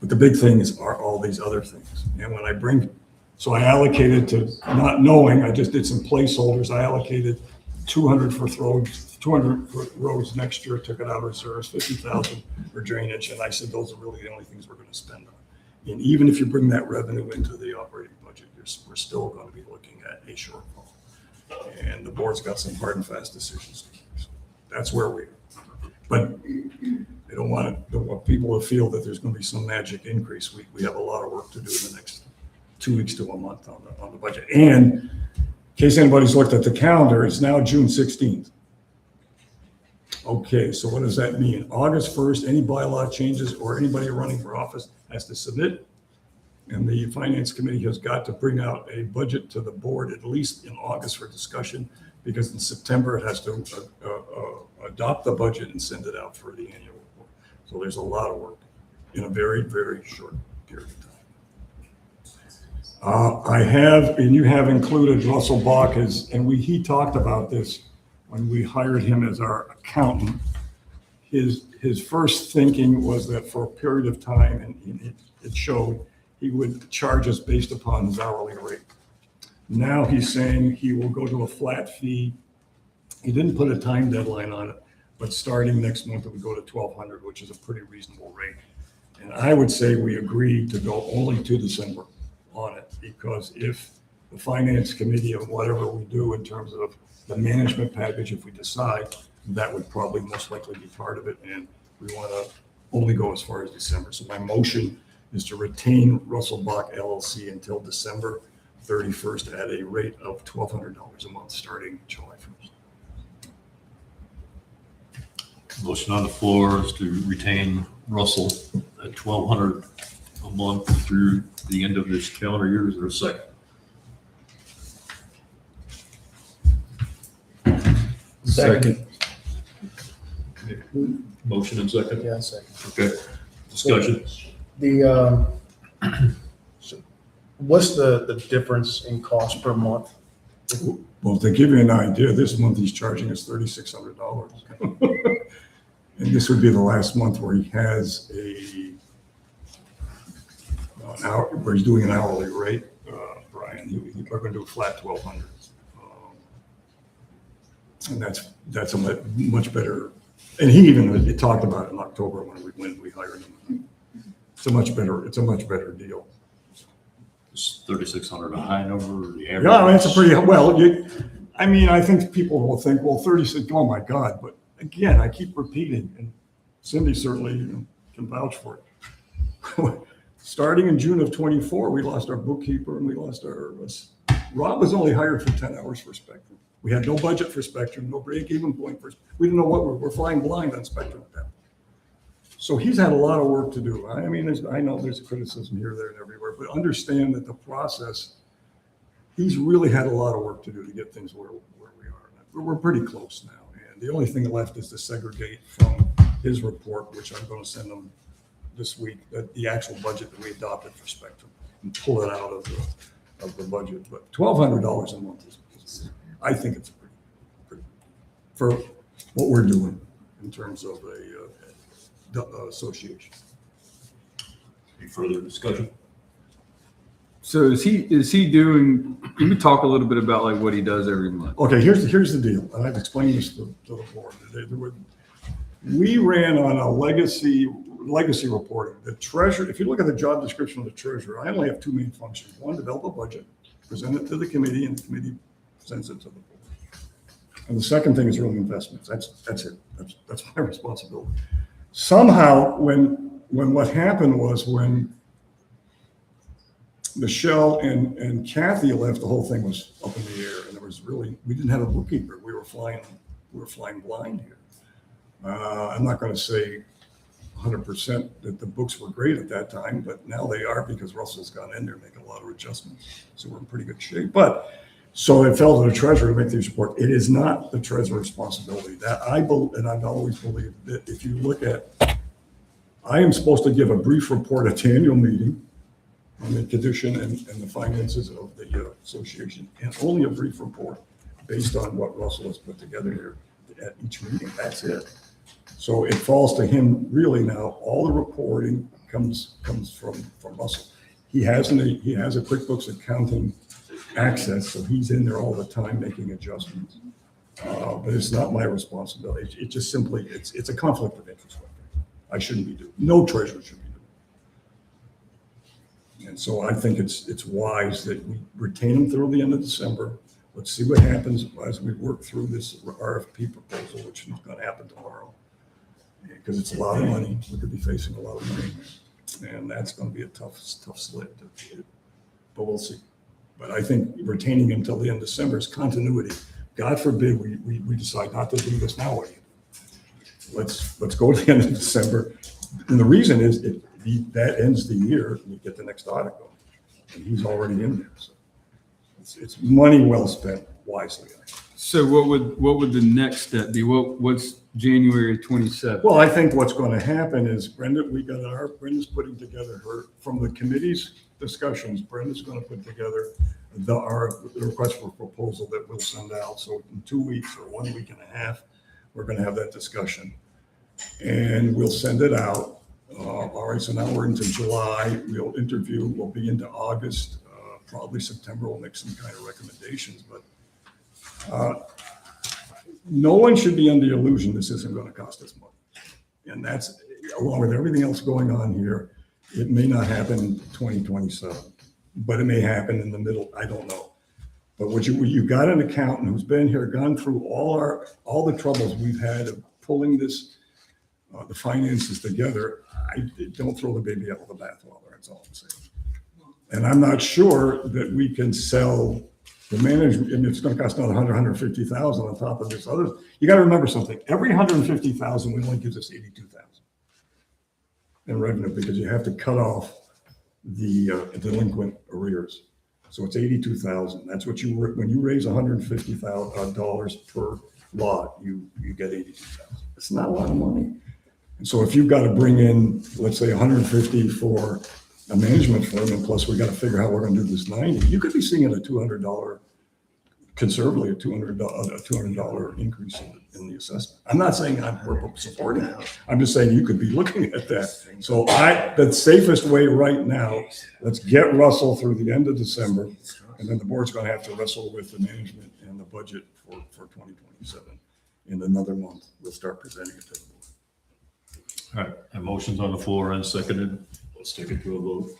But the big thing are all these other things. And when so I allocated, to not knowing, I just did some placeholders. I allocated 200 for roads next year, took it out of reserves, 50,000 for drainage. And I said, those are really the only things we're going to spend on. And even if you bring that revenue into the operating budget, we're still going to be looking at a shortfall. And the board's got some hard and fast decisions to make. So that's where we are. But I don't want people to feel that there's going to be some magic increase. We have a lot of work to do in the next 2 weeks to a month on the budget. And in case anybody's looked at the calendar, it's now June 16th. Okay, so what does that mean? August 1st, any bylaw changes or anybody running for office has to submit. And the finance committee has got to bring out a budget to the board at least in August for discussion, because in September it has to adopt the budget and send it out for the annual report. So there's a lot of work in a very, very short period of time. You have included Russell Bach he talked about this when we hired him as our accountant. His first thinking was that for a period of time, and it showed, he would charge us based upon his hourly rate. Now he's saying he will go to a flat fee. He didn't put a time deadline on it, but starting next month it would go to $1,200, which is a pretty reasonable rate. And I would say we agreed to go only to December on it, because if the finance committee of whatever we do in terms of the management package, if we decide, that would probably most likely be part of it. And we want to only go as far as December. So my motion is to retain Russell Bach LLC until December 31st at a rate of $1,200 a month, starting July 1st. Motion on the floor is to retain Russell at $1,200 a month through the end of this calendar year. Is there a second? Second. Motion and second. Yeah, second. Okay. Discussion. The, so what's the difference in cost per month? Well, to give you an idea, this month he's charging us $3,600. And this would be the last month where he has an hour, where he's doing an hourly rate, Brian. We're going to do a flat 1,200. And that's a much better, and he even talked about it in October when we hired him. It's a much better deal. Is 3,600 a high number or the average? Yeah, I mean, it's a pretty, well, I think people will think, well, 36, oh my God, but again, I keep repeating, and Cindy certainly can vouch for it. Starting in June of 24, we lost our bookkeeper and we lost Rob was only hired for 10 hours for Spectrum. We had no budget for Spectrum, no break-even point for, we didn't know what, we're flying blind on Spectrum at that point. So he's had a lot of work to do. I mean, I know there's criticism here, there, and everywhere, but understand that the process, he's really had a lot of work to do to get things where we are. We're pretty close now. And the only thing left is to segregate from his report, which I'm going to send him this week, the actual budget that we adopted for Spectrum and pull it out of the budget. But $1,200 a month is I think it's pretty for what we're doing in terms of a association. Any further discussion? So is he doing, can we talk a little bit about like what he does every month? Okay, here's the deal, and I've explained this to the board. We ran on a legacy reporting. The treasurer, if you look at the job description of the treasurer, I only have two main functions. One, develop a budget, present it to the committee, and the committee presents it to the board. And the second thing is really investments. That's it. That's my responsibility. Somehow, when what happened was when Michelle and Kathy left, the whole thing was up in the air, and there was really, we didn't have a bookkeeper. We were flying blind here. I'm not going to say 100% that the books were great at that time, but now they are because Russell's gone in there making a lot of adjustments. So we're in pretty good shape. But so it fell to the treasurer to make these reports. It is not the treasurer's responsibility. That and I've always believed that if you look at, I am supposed to give a brief report at the annual meeting on the condition and the finances of the association, and only a brief report based on what Russell has put together here at each meeting. That's it. So it falls to him really now. All the reporting comes from Russell. He has a QuickBooks accounting access, so he's in there all the time making adjustments. But it's not my responsibility. It just simply, it's a conflict of interest. I shouldn't be doing. No treasurer should be doing. And so I think it's wise that we retain him through the end of December. Let's see what happens as we work through this RFP proposal, which is going to happen tomorrow. Because it's a lot of money. We could be facing a lot of money. And that's going to be a tough sled. But we'll see. But I think retaining him till the end of December is continuity. God forbid we decide not to do this now. What do you do? Let's go to the end of December. And the reason is that ends the year and you get the next audit going. And he's already in there. So it's money well spent wisely. So what would the next step be? What's January 27th? Well, I think what's going to happen is Brenda's putting together from the committee's discussions. Brenda's going to put together the request for proposal that we'll send out. So in 2 weeks or 1 week and a half, we're going to have that discussion and we'll send it out. All right, so now we're into July. We'll interview. We'll be into August, probably September. We'll make some kind of recommendations, but no one should be under the illusion this isn't going to cost us money. And that's, along with everything else going on here, it may not happen in 2027, but it may happen in the middle. I don't know. But what you got an accountant who's been here, gone through all the troubles we've had of pulling this the finances together, don't throw the baby out with the bathwater, that's all I'm saying. And I'm not sure that we can sell the management, and it's gonna cost another 150,000 on top of this other. You gotta remember something, every 150,000 we only gives us 82,000 in revenue, because you have to cut off the delinquent arrears. So it's 82,000. That's what when you raise $150,000 per lot, you get 82,000. It's not a lot of money. And so if you've got to bring in, let's say 150 for a management firm, and plus we got to figure out how we're going to do this 90, you could be seeing a $200, conservatively a $200 increase in the assessment. I'm not saying we're supporting it. I'm just saying you could be looking at that. So the safest way right now, let's get Russell through the end of December, and then the board's going to have to wrestle with the management and the budget for 2027. In another month, we'll start presenting it to the board. All right, a motion's on the floor, unseconded. Let's take it to a vote.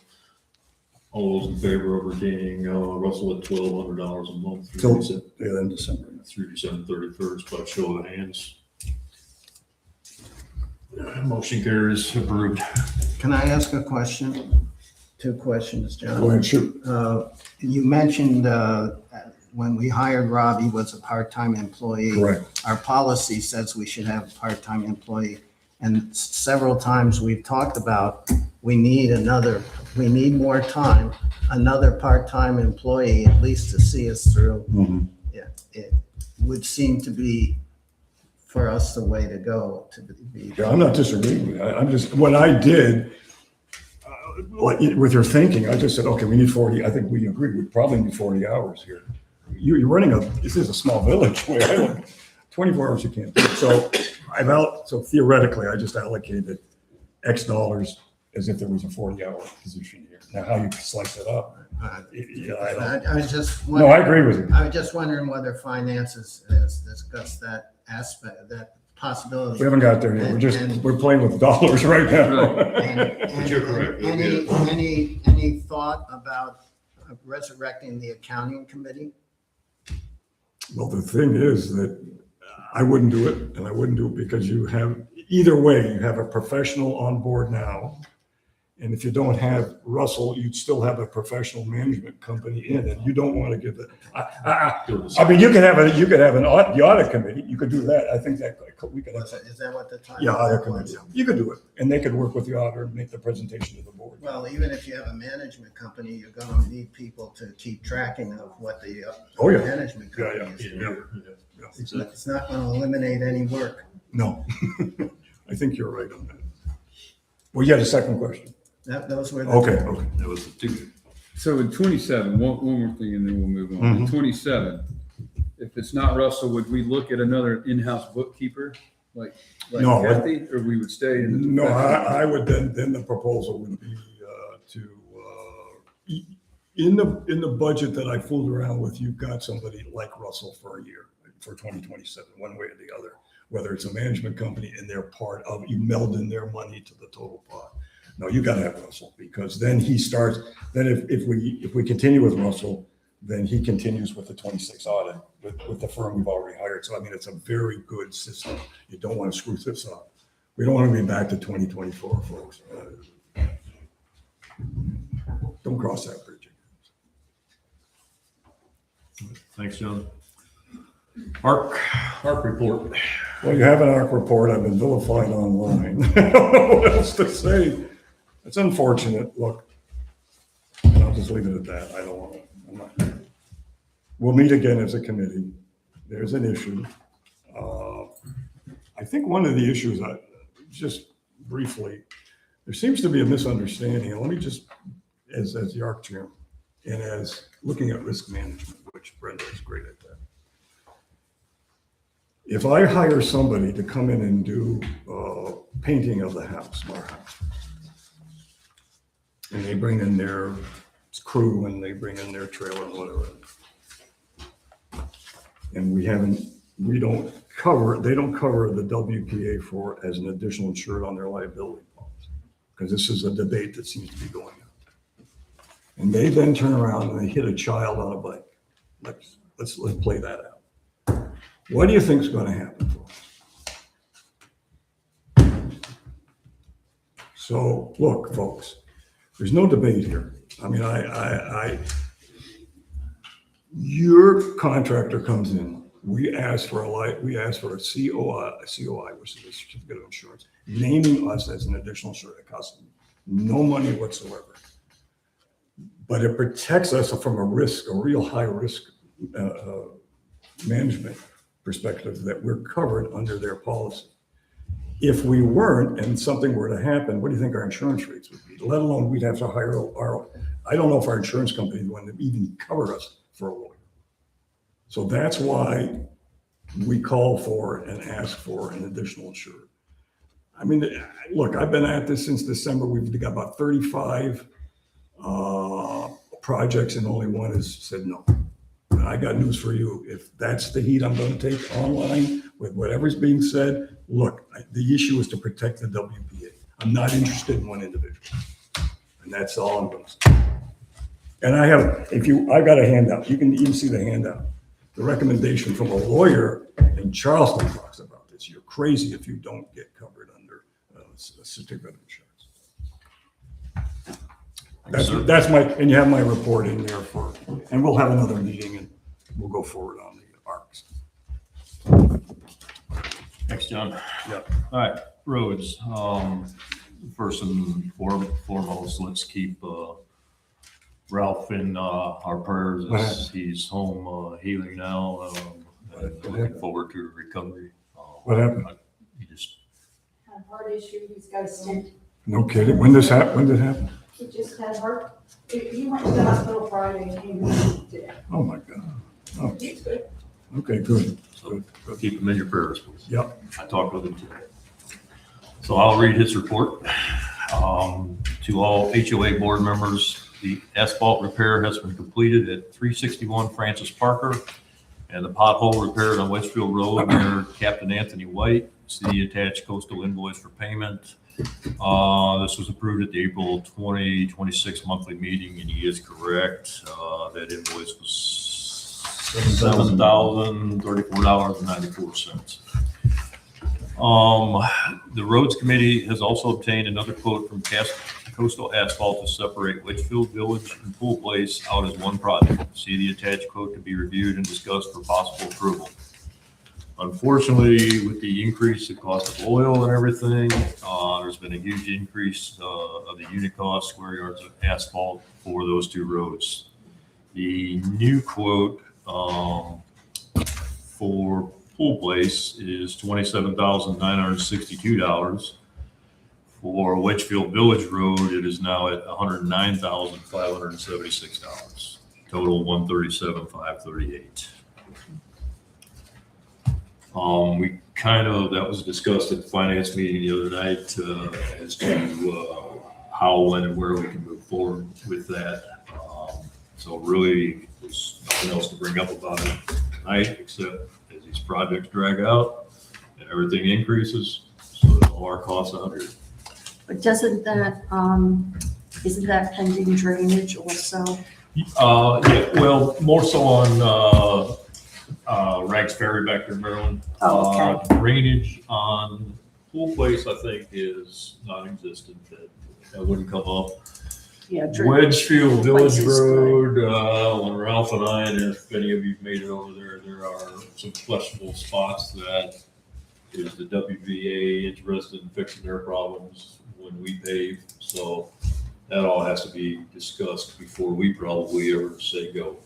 All those in favor of retaining Russell at $1,200 a month Till through the end of December. December 31st, by show of hands. Motion carries, approved. Can I ask a question? 2 questions, John. Go ahead, shoot. You mentioned when we hired Rob, he was a part-time employee. Correct. Our policy says we should have a part-time employee. And several times we've talked about, we need more time, another part-time employee, at least to see us through. Mhm. It would seem to be, for us, the way to go, to be. Yeah, I'm not disagreeing with you. I'm just, what I did, like, with your thinking, I just said, okay, we need 40. I think we agree, we probably need 40 hours here. You're running this is a small village where 24 hours you can't do. So so theoretically, I just allocated X dollars as if there was a 40-hour position here. Now, how you slice it up, I I just. don't. No, I agree with you. I was just wondering whether finances has discussed that aspect, that possibility. We haven't got there yet. We're playing with dollars right now. And You're correct. any thought about resurrecting the accounting committee? Well, the thing is that I wouldn't do it, and I wouldn't do it because either way, you have a professional on board now. And if you don't have Russell, you'd still have a professional management company in, and you don't want to give it. I mean, you could have the audit committee. You could do that. I think that we could have. Is that what the time? Yeah, audit committee. You could do it, and they could work with the auditor and make the presentation to the board. Well, even if you have a management company, you're going to need people to keep tracking of what the management company is doing. It's not going to eliminate any work. No, I think you're right on that. Well, you had a second question. Those were the. Okay. That was the 2. So in 27, one more thing and then we'll move on. In 27, if it's not Russell, would we look at another in-house bookkeeper like No. Kathy, or we would stay in the? No, I would then the proposal would be in the budget that I fooled around with, you've got somebody like Russell for a year, for 2027, one way or the other, whether it's a management company and they're part of, you meld in their money to the total pot. No, you got to have Russell, because then he starts, then if we continue with Russell, then he continues with the 26 audit with the firm we've already hired. So, I mean, it's a very good system. You don't want to screw this up. We don't want to be back to 2024, folks. Don't cross that bridge. Thanks, John. ARC report. Well, you have an ARC report. I've been vilified online. I don't know what else to say. It's unfortunate. Look, and I'll just leave it at that. I don't want to. We'll meet again as a committee. There's an issue. I think one of the issues, just briefly, there seems to be a misunderstanding. And let me just, as the ARC chair, and as looking at risk management, which Brenda is great at that. If I hire somebody to come in and do painting of the house, our house, and they bring in their crew and they bring in their trailer and whatever, and they don't cover the WPA for as an additional insured on their liability policy, because this is a debate that seems to be going on. And they then turn around and they hit a child on a bike. Let's play that out. What do you think is going to happen for us? So look, folks, there's no debate here. I mean, your contractor comes in, we ask for a COI, which is a certificate of insurance, naming us as an additional insurer. It costs no money whatsoever. But it protects us from a real high risk management perspective that we're covered under their policy. If we weren't and something were to happen, what do you think our insurance rates would be? Let alone we'd have to hire I don't know if our insurance company would even cover us for a lawyer. So that's why we call for and ask for an additional insurer. I mean, look, I've been at this since December. We've got about 35 projects and only one has said no. And I got news for you. If that's the heat I'm going to take online with whatever's being said, look, the issue is to protect the WPA. I'm not interested in one individual. And that's all I'm going to say. And I've got a handout. You can even see the handout. The recommendation from a lawyer in Charleston talks about this. You're crazy if you don't get covered under a certificate of insurance. That's my, and you have my report in there and we'll have another meeting and we'll go forward on the ARCs. Thanks, John. Yeah. All right, roads. First and foremost, let's keep Ralph in our prayers as he's home healing now. And looking forward to recovery. What happened? He just Had a heart issue, he's got a stent. No kidding. When did it happen? He just had heart, he went to the hospital Friday and came home today. Oh my God. Oh, He's good. okay, good. so keep him in your prayers, please. Yep. I talked with him today. So I'll read his report. To all HOA board members, the asphalt repair has been completed at 361 Francis Parker and the pothole repaired on Wedgefield Road near Captain Anthony White. City attached coastal invoice for payment. This was approved at the April 2026 monthly meeting, and he is correct. That invoice was $7,034.94. The Roads Committee has also obtained another quote from Coastal Asphalt to separate Wedgefield Village and Pool Place out as one project. See the attached quote to be reviewed and discussed for possible approval. Unfortunately, with the increase in cost of oil and everything, there's been a huge increase of the unit cost, square yards of asphalt for those two roads. The new quote for Pool Place is $27,962. For Wedgefield Village Road, it is now at $109,576. Total $137,538. That was discussed at the finance meeting the other night as to how, when, and where we can move forward with that. So really, there's nothing else to bring up about it tonight, except as these projects drag out and everything increases, so that all our costs out here. But doesn't that, isn't that pending drainage also? Yeah, well, more so on Rags Ferry back there in Maryland. Oh, okay. Drainage on Pool Place, I think, is non-existent. That wouldn't come up. Yeah. Wedgefield Village Place is Road, when Ralph and I, and if any of you've made it over there, there are some questionable spots that is the WPA interested in fixing their problems when we pave. So that all has to be discussed before we probably ever say go.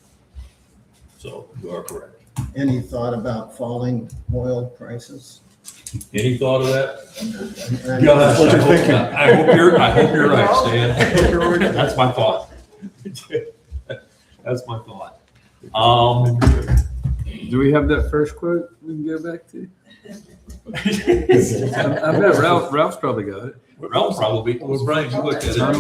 So you are correct. Any thought about falling oil prices? Any thought of that? Yeah, that's what you're thinking. I hope you're right, Stan. That's my thought. That's my thought. Do we have that first quote we can go back to? I bet Ralph's probably got it. Ralph probably, well, Brian, you looked at it. I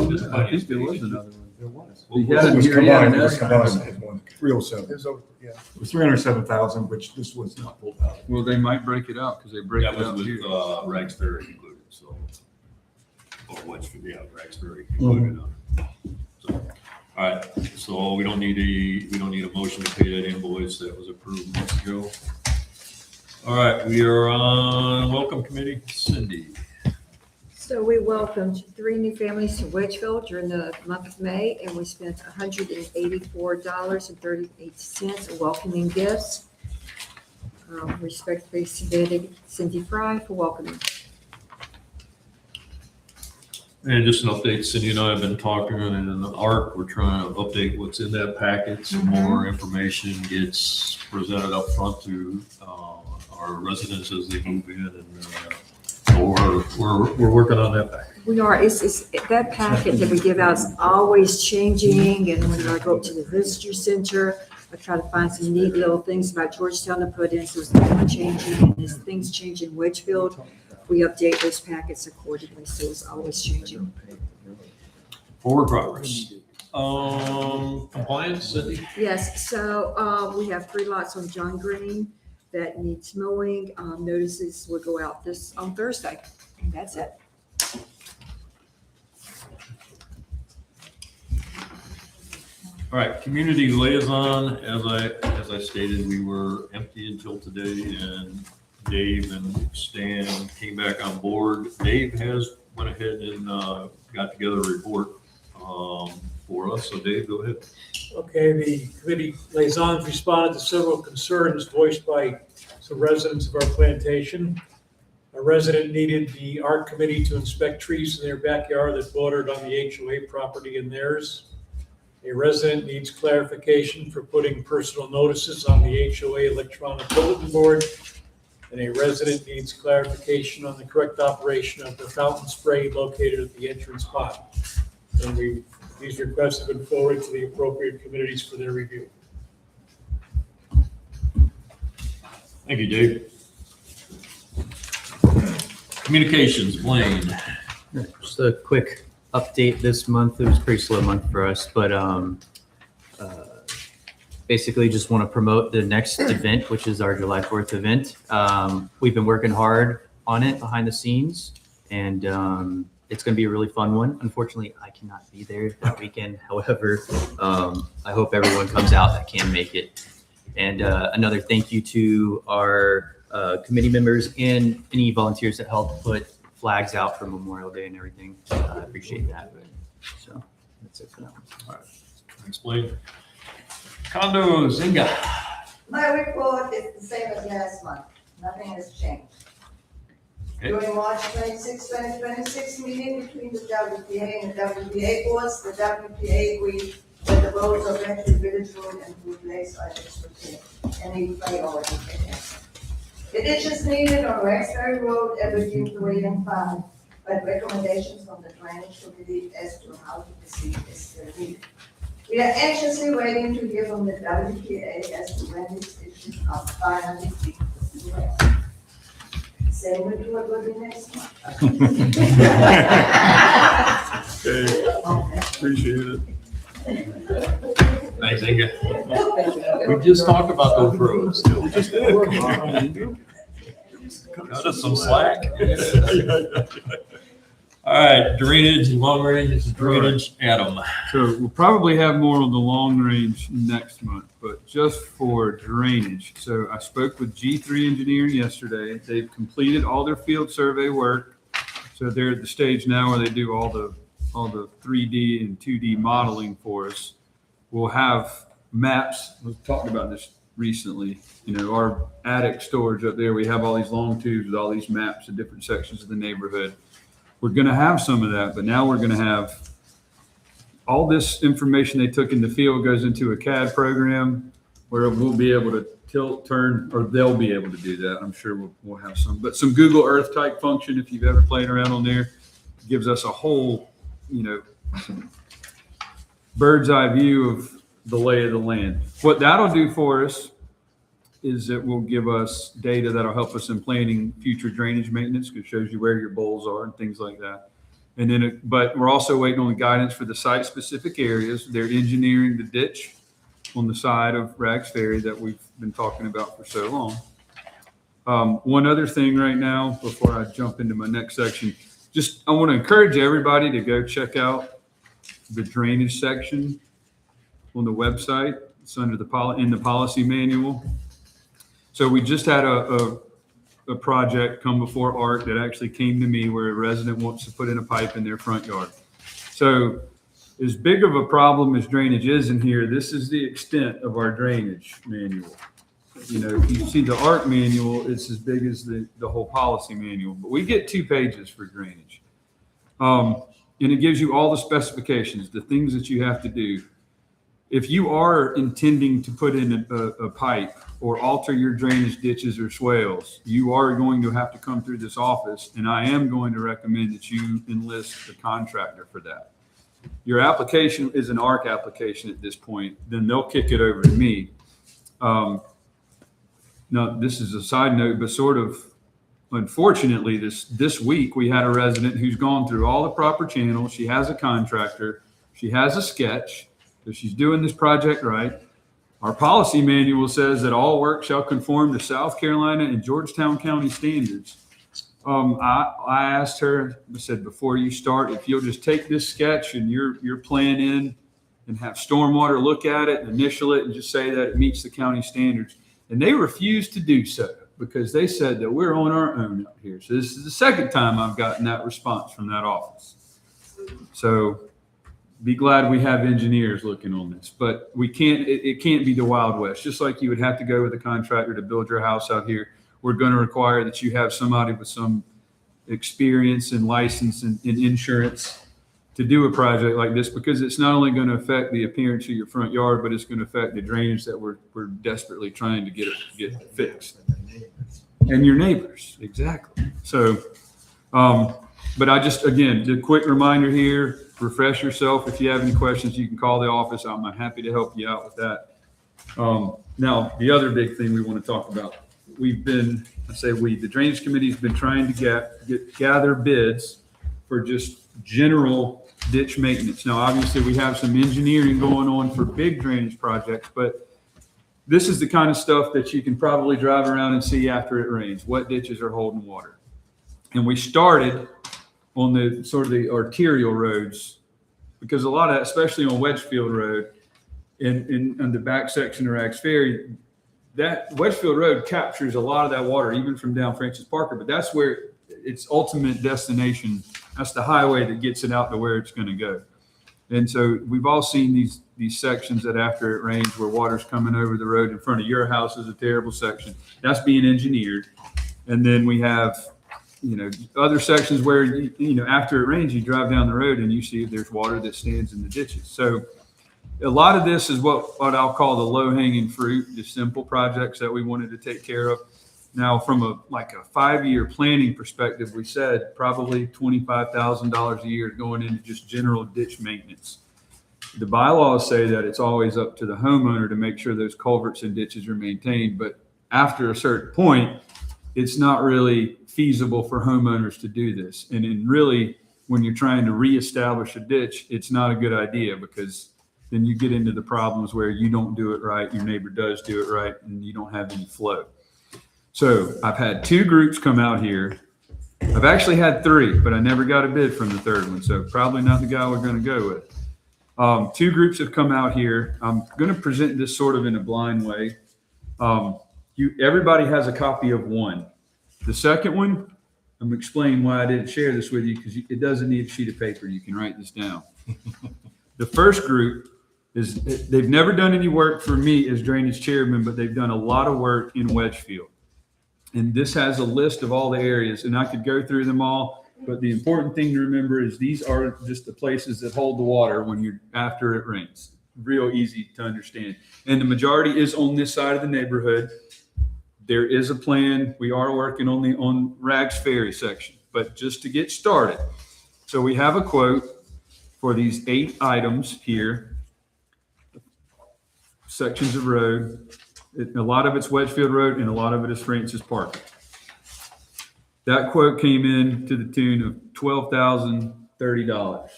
think there was another one. There was. He It had was it here, he had combined, an it was estimate. combined as one, 307. There's over, yeah. It was 307,000, which this was not pulled out. Well, they might break it out because they break That it was out with here. Rags Ferry included, so. Or Wedgefield, yeah, Rags Ferry included on it. So, all right, so we don't need a motion to pay that invoice that was approved months ago. All right, we are on Welcome Committee. Cindy. So So we welcomed 3 new families to Wedgefield during the month of May, and we spent $184.38 in welcoming gifts. Respectfully submitted, Cindy Fry for welcoming. And just an update, Cindy and I have been talking, and in the ARC, we're trying to update what's in that packet. Some more information gets presented up front to our residents as they move in, and so we're working on that packet. We are, it's that packet that we give out is always changing, and when I go up to the visitor center, I try to find some neat little things about Georgetown to put in, so it's not changing, and as things change in Wedgefield, we update those packets accordingly, so it's always changing. Forward progress. Compliance, Cindy? Yes, so we have 3 lots on John Green that needs mowing. Notices will go out on Thursday, and that's it. All right, community liaison, as I stated, we were empty until today, and Dave and Stan came back on board. Dave has went ahead and got together a report for us. So Dave, go ahead. Okay, the committee liaisons responded to several concerns voiced by some residents of our plantation. A resident needed the art committee to inspect trees in their backyard that bordered on the HOA property and theirs. A resident needs clarification for putting personal notices on the HOA electronic bulletin board. And a resident needs clarification on the correct operation of the fountain spray located at the entrance pot. And these requests have been forwarded to the appropriate committees for their review. Thank you, Dave. Communications, Blaine. Just a quick update this month. It was a pretty slow month for us, but basically just want to promote the next event, which is our July 4th event. We've been working hard on it behind the scenes, and it's going to be a really fun one. Unfortunately, I cannot be there that weekend. However, I hope everyone comes out that can make it. And another thank you to our committee members and any volunteers that helped put flags out for Memorial Day and everything. I appreciate that. So that's it for now. All right, thanks, Blaine. Condos, Inga. My report is the same as last month. Nothing has changed. Okay. During March 26, 2026 meeting between the WPA and the WPA boards, the WPA agreed that the roads of Wedgefield Village Road and Blue Place are disrepair. Any play already taken. The ditches needed on Rexbury Road are between 3 and 5, but recommendations from the drainage committee as to how to proceed is still needed. We are anxiously waiting to hear from the WPA as to when these ditches are finally being corrected. Same with what will be next month. Okay, appreciate it. Thanks, Inga. We just talked about those roads. We just did. Cut us some slack. All right, drainage, long range drainage, Adam. So we'll probably have more on the long range next month, but just for drainage. So I spoke with G3 Engineering yesterday. They've completed all their field survey work. So they're at the stage now where they do all the 3D and 2D modeling for us. We'll have maps. We've talked about this recently. You know, our attic storage up there, we have all these long tubes with all these maps of different sections of the neighborhood. We're going to have some of that, but now we're going to have all this information they took in the field goes into a CAD program where we'll be able to tilt, turn, or they'll be able to do that. I'm sure we'll have some, but some Google Earth type function, if you've ever played around on there, gives us a whole, you know, bird's eye view of the lay of the land. What that'll do for us is it will give us data that'll help us in planning future drainage maintenance, because it shows you where your bowls are and things like that. And then, but we're also waiting on the guidance for the site-specific areas. They're engineering the ditch on the side of Rags Ferry that we've been talking about for so long. One other thing right now, before I jump into my next section, just I want to encourage everybody to go check out the drainage section on the website. It's under in the policy manual. So we just had a a project come before ARC that actually came to me where a resident wants to put in a pipe in their front yard. So as big of a problem as drainage is in here, this is the extent of our drainage manual. You know, if you see the ARC manual, it's as big as the whole policy manual, but we get 2 pages for drainage. And it gives you all the specifications, the things that you have to do. If you are intending to put in a pipe or alter your drainage ditches or swales, you are going to have to come through this office, and I am going to recommend that you enlist a contractor for that. Your application is an ARC application at this point, then they'll kick it over to me. Now, this is a side note, but sort of unfortunately, this week we had a resident who's gone through all the proper channels. She has a contractor, she has a sketch. So she's doing this project right. Our policy manual says that all work shall conform to South Carolina and Georgetown County standards. I asked her, I said, before you start, if you'll just take this sketch and your plan in and have stormwater look at it and initial it and just say that it meets the county standards. And they refused to do so because they said that we're on our own out here. So this is the second time I've gotten that response from that office. So be glad we have engineers looking on this, but we can't, it can't be the Wild West. Just like you would have to go with a contractor to build your house out here, we're going to require that you have somebody with some experience and license and insurance to do a project like this, because it's not only going to affect the appearance of your front yard, but it's going to affect the drainage that we're desperately trying to get fixed. And your neighbors, exactly. So, but I just, again, the quick reminder here, refresh yourself. If you have any questions, you can call the office. I'm happy to help you out with that. Now, the other big thing we want to talk about, the Drainage Committee's been trying to gather bids for just general ditch maintenance. Now, obviously, we have some engineering going on for big drainage projects, but this is the kind of stuff that you can probably drive around and see after it rains. What ditches are holding water? And we started on the sort of the arterial roads, because a lot of that, especially on Wedgefield Road in the back section of Rags Ferry, that Wedgefield Road captures a lot of that water, even from down Francis Parker, but that's where its ultimate destination, that's the highway that gets it out to where it's going to go. And so we've all seen these sections that after it rains where water's coming over the road in front of your house is a terrible section. That's being engineered. And then we have, other sections where, after it rains, you drive down the road and you see if there's water that stands in the ditches. So a lot of this is what I'll call the low hanging fruit, the simple projects that we wanted to take care of. Now, from a 5-year planning perspective, we said probably $25,000 a year going into just general ditch maintenance. The bylaws say that it's always up to the homeowner to make sure those culverts and ditches are maintained. But after a certain point, it's not really feasible for homeowners to do this. And then really, when you're trying to reestablish a ditch, it's not a good idea, because then you get into the problems where you don't do it right, your neighbor does do it right, and you don't have any flow. So I've had 2 groups come out here. I've actually had 3, but I never got a bid from the third one. So probably not the guy we're going to go with. 2 groups have come out here. I'm going to present this sort of in a blind way. Everybody has a copy of one. The second one, I'm explaining why I didn't share this with you, because it doesn't need a sheet of paper. You can write this down. The first group they've never done any work for me as drainage chairman, but they've done a lot of work in Wedgefield. And this has a list of all the areas, and I could go through them all. But the important thing to remember is these are just the places that hold the water after it rains. Real easy to understand. And the majority is on this side of the neighborhood. There is a plan. We are working on Rags Ferry section, but just to get started. So we have a quote for these 8 items here. Sections of road. A lot of it's Wedgefield Road and a lot of it is Francis Park. That quote came in to the tune of $12,030.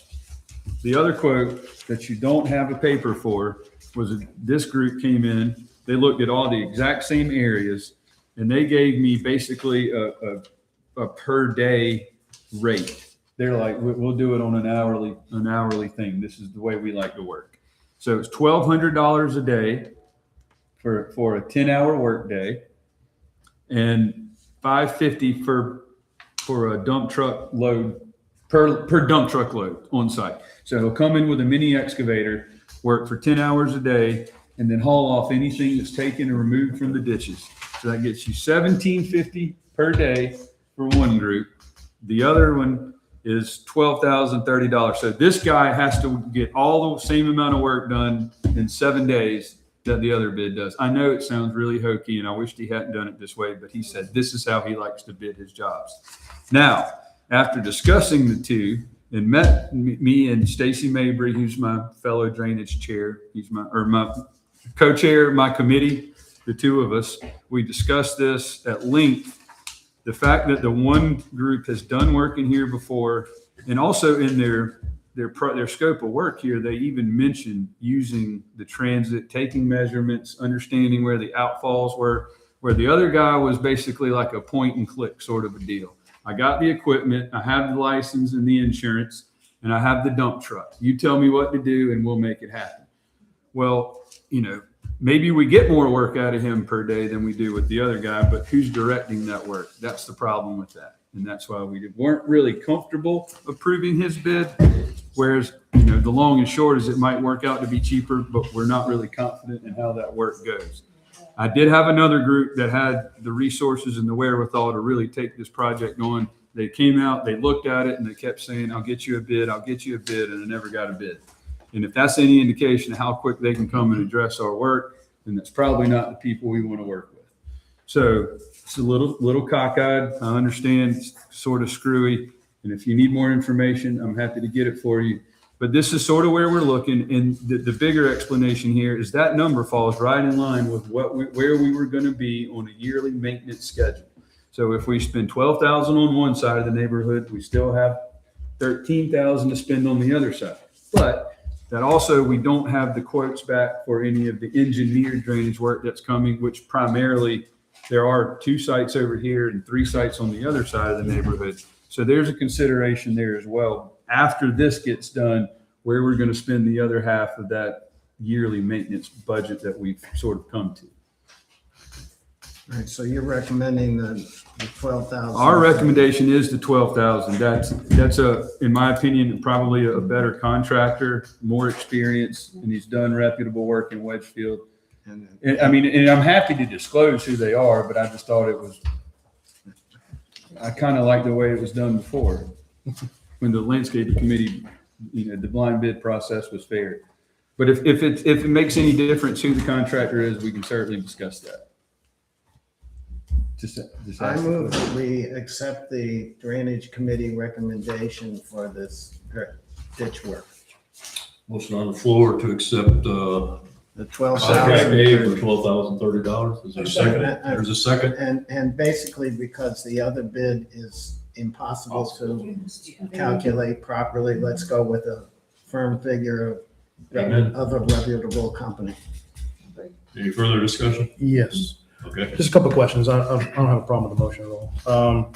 The other quote that you don't have a paper for was this group came in. They looked at all the exact same areas, and they gave me basically a per day rate. They're like, we'll do it on an hourly thing. This is the way we like to work. So it's $1,200 a day for a 10-hour work day, and $550 for a dump truck load per dump truck load on site. So he'll come in with a mini excavator, work for 10 hours a day, and then haul off anything that's taken and removed from the ditches. So that gets you $1,750 per day for one group. The other one is $12,030. So this guy has to get all the same amount of work done in 7 days that the other bid does. I know it sounds really hokey, and I wished he hadn't done it this way, but he said this is how he likes to bid his jobs. Now, after discussing the two, and met me and Stacy Mabry, who's my fellow drainage chair, my co-chair of my committee, the two of us, we discussed this at length. The fact that the one group has done work in here before, and also in their scope of work here, they even mentioned using the transit, taking measurements, understanding where the outfalls were, where the other guy was basically like a point and click sort of a deal. I got the equipment, I have the license and the insurance, and I have the dump truck. You tell me what to do and we'll make it happen. Well, maybe we get more work out of him per day than we do with the other guy, but who's directing that work? That's the problem with that. And that's why we weren't really comfortable approving his bid. Whereas, the long and short is it might work out to be cheaper, but we're not really confident in how that work goes. I did have another group that had the resources and the wherewithal to really take this project on. They came out, they looked at it, and they kept saying, I'll get you a bid, and I never got a bid. And if that's any indication of how quick they can come and address our work, then that's probably not the people we want to work with. So it's a little cockeyed. I understand, it's sort of screwy. And if you need more information, I'm happy to get it for you. But this is sort of where we're looking. And the bigger explanation here is that number falls right in line with where we were going to be on a yearly maintenance schedule. So if we spend $12,000 on one side of the neighborhood, we still have $13,000 to spend on the other side. But that also, we don't have the quotes back for any of the engineered drainage work that's coming, which primarily there are 2 sites over here and 3 sites on the other side of the neighborhood. So there's a consideration there as well. After this gets done, where we're going to spend the other half of that yearly maintenance budget that we've sort of come to. All right, so you're recommending the 12,000? Our recommendation is the 12,000. That's in my opinion, probably a better contractor, more experience, and he's done reputable work in Wedgefield. And I'm happy to disclose who they are, but I just thought I kind of like the way it was done before when the landscaping committee, the blind bid process was fair. But if it makes any difference who the contractor is, we can certainly discuss that. I move that we accept the drainage committee recommendation for this ditch work. Motion on the floor to accept The contract A for $12,000. $12,030. Is there a second? There's a second. And basically because the other bid is impossible to calculate properly, let's go with a firm figure of a reputable company. Any further discussion? Yes. Okay. Just a couple of questions. I don't have a problem with the motion at all.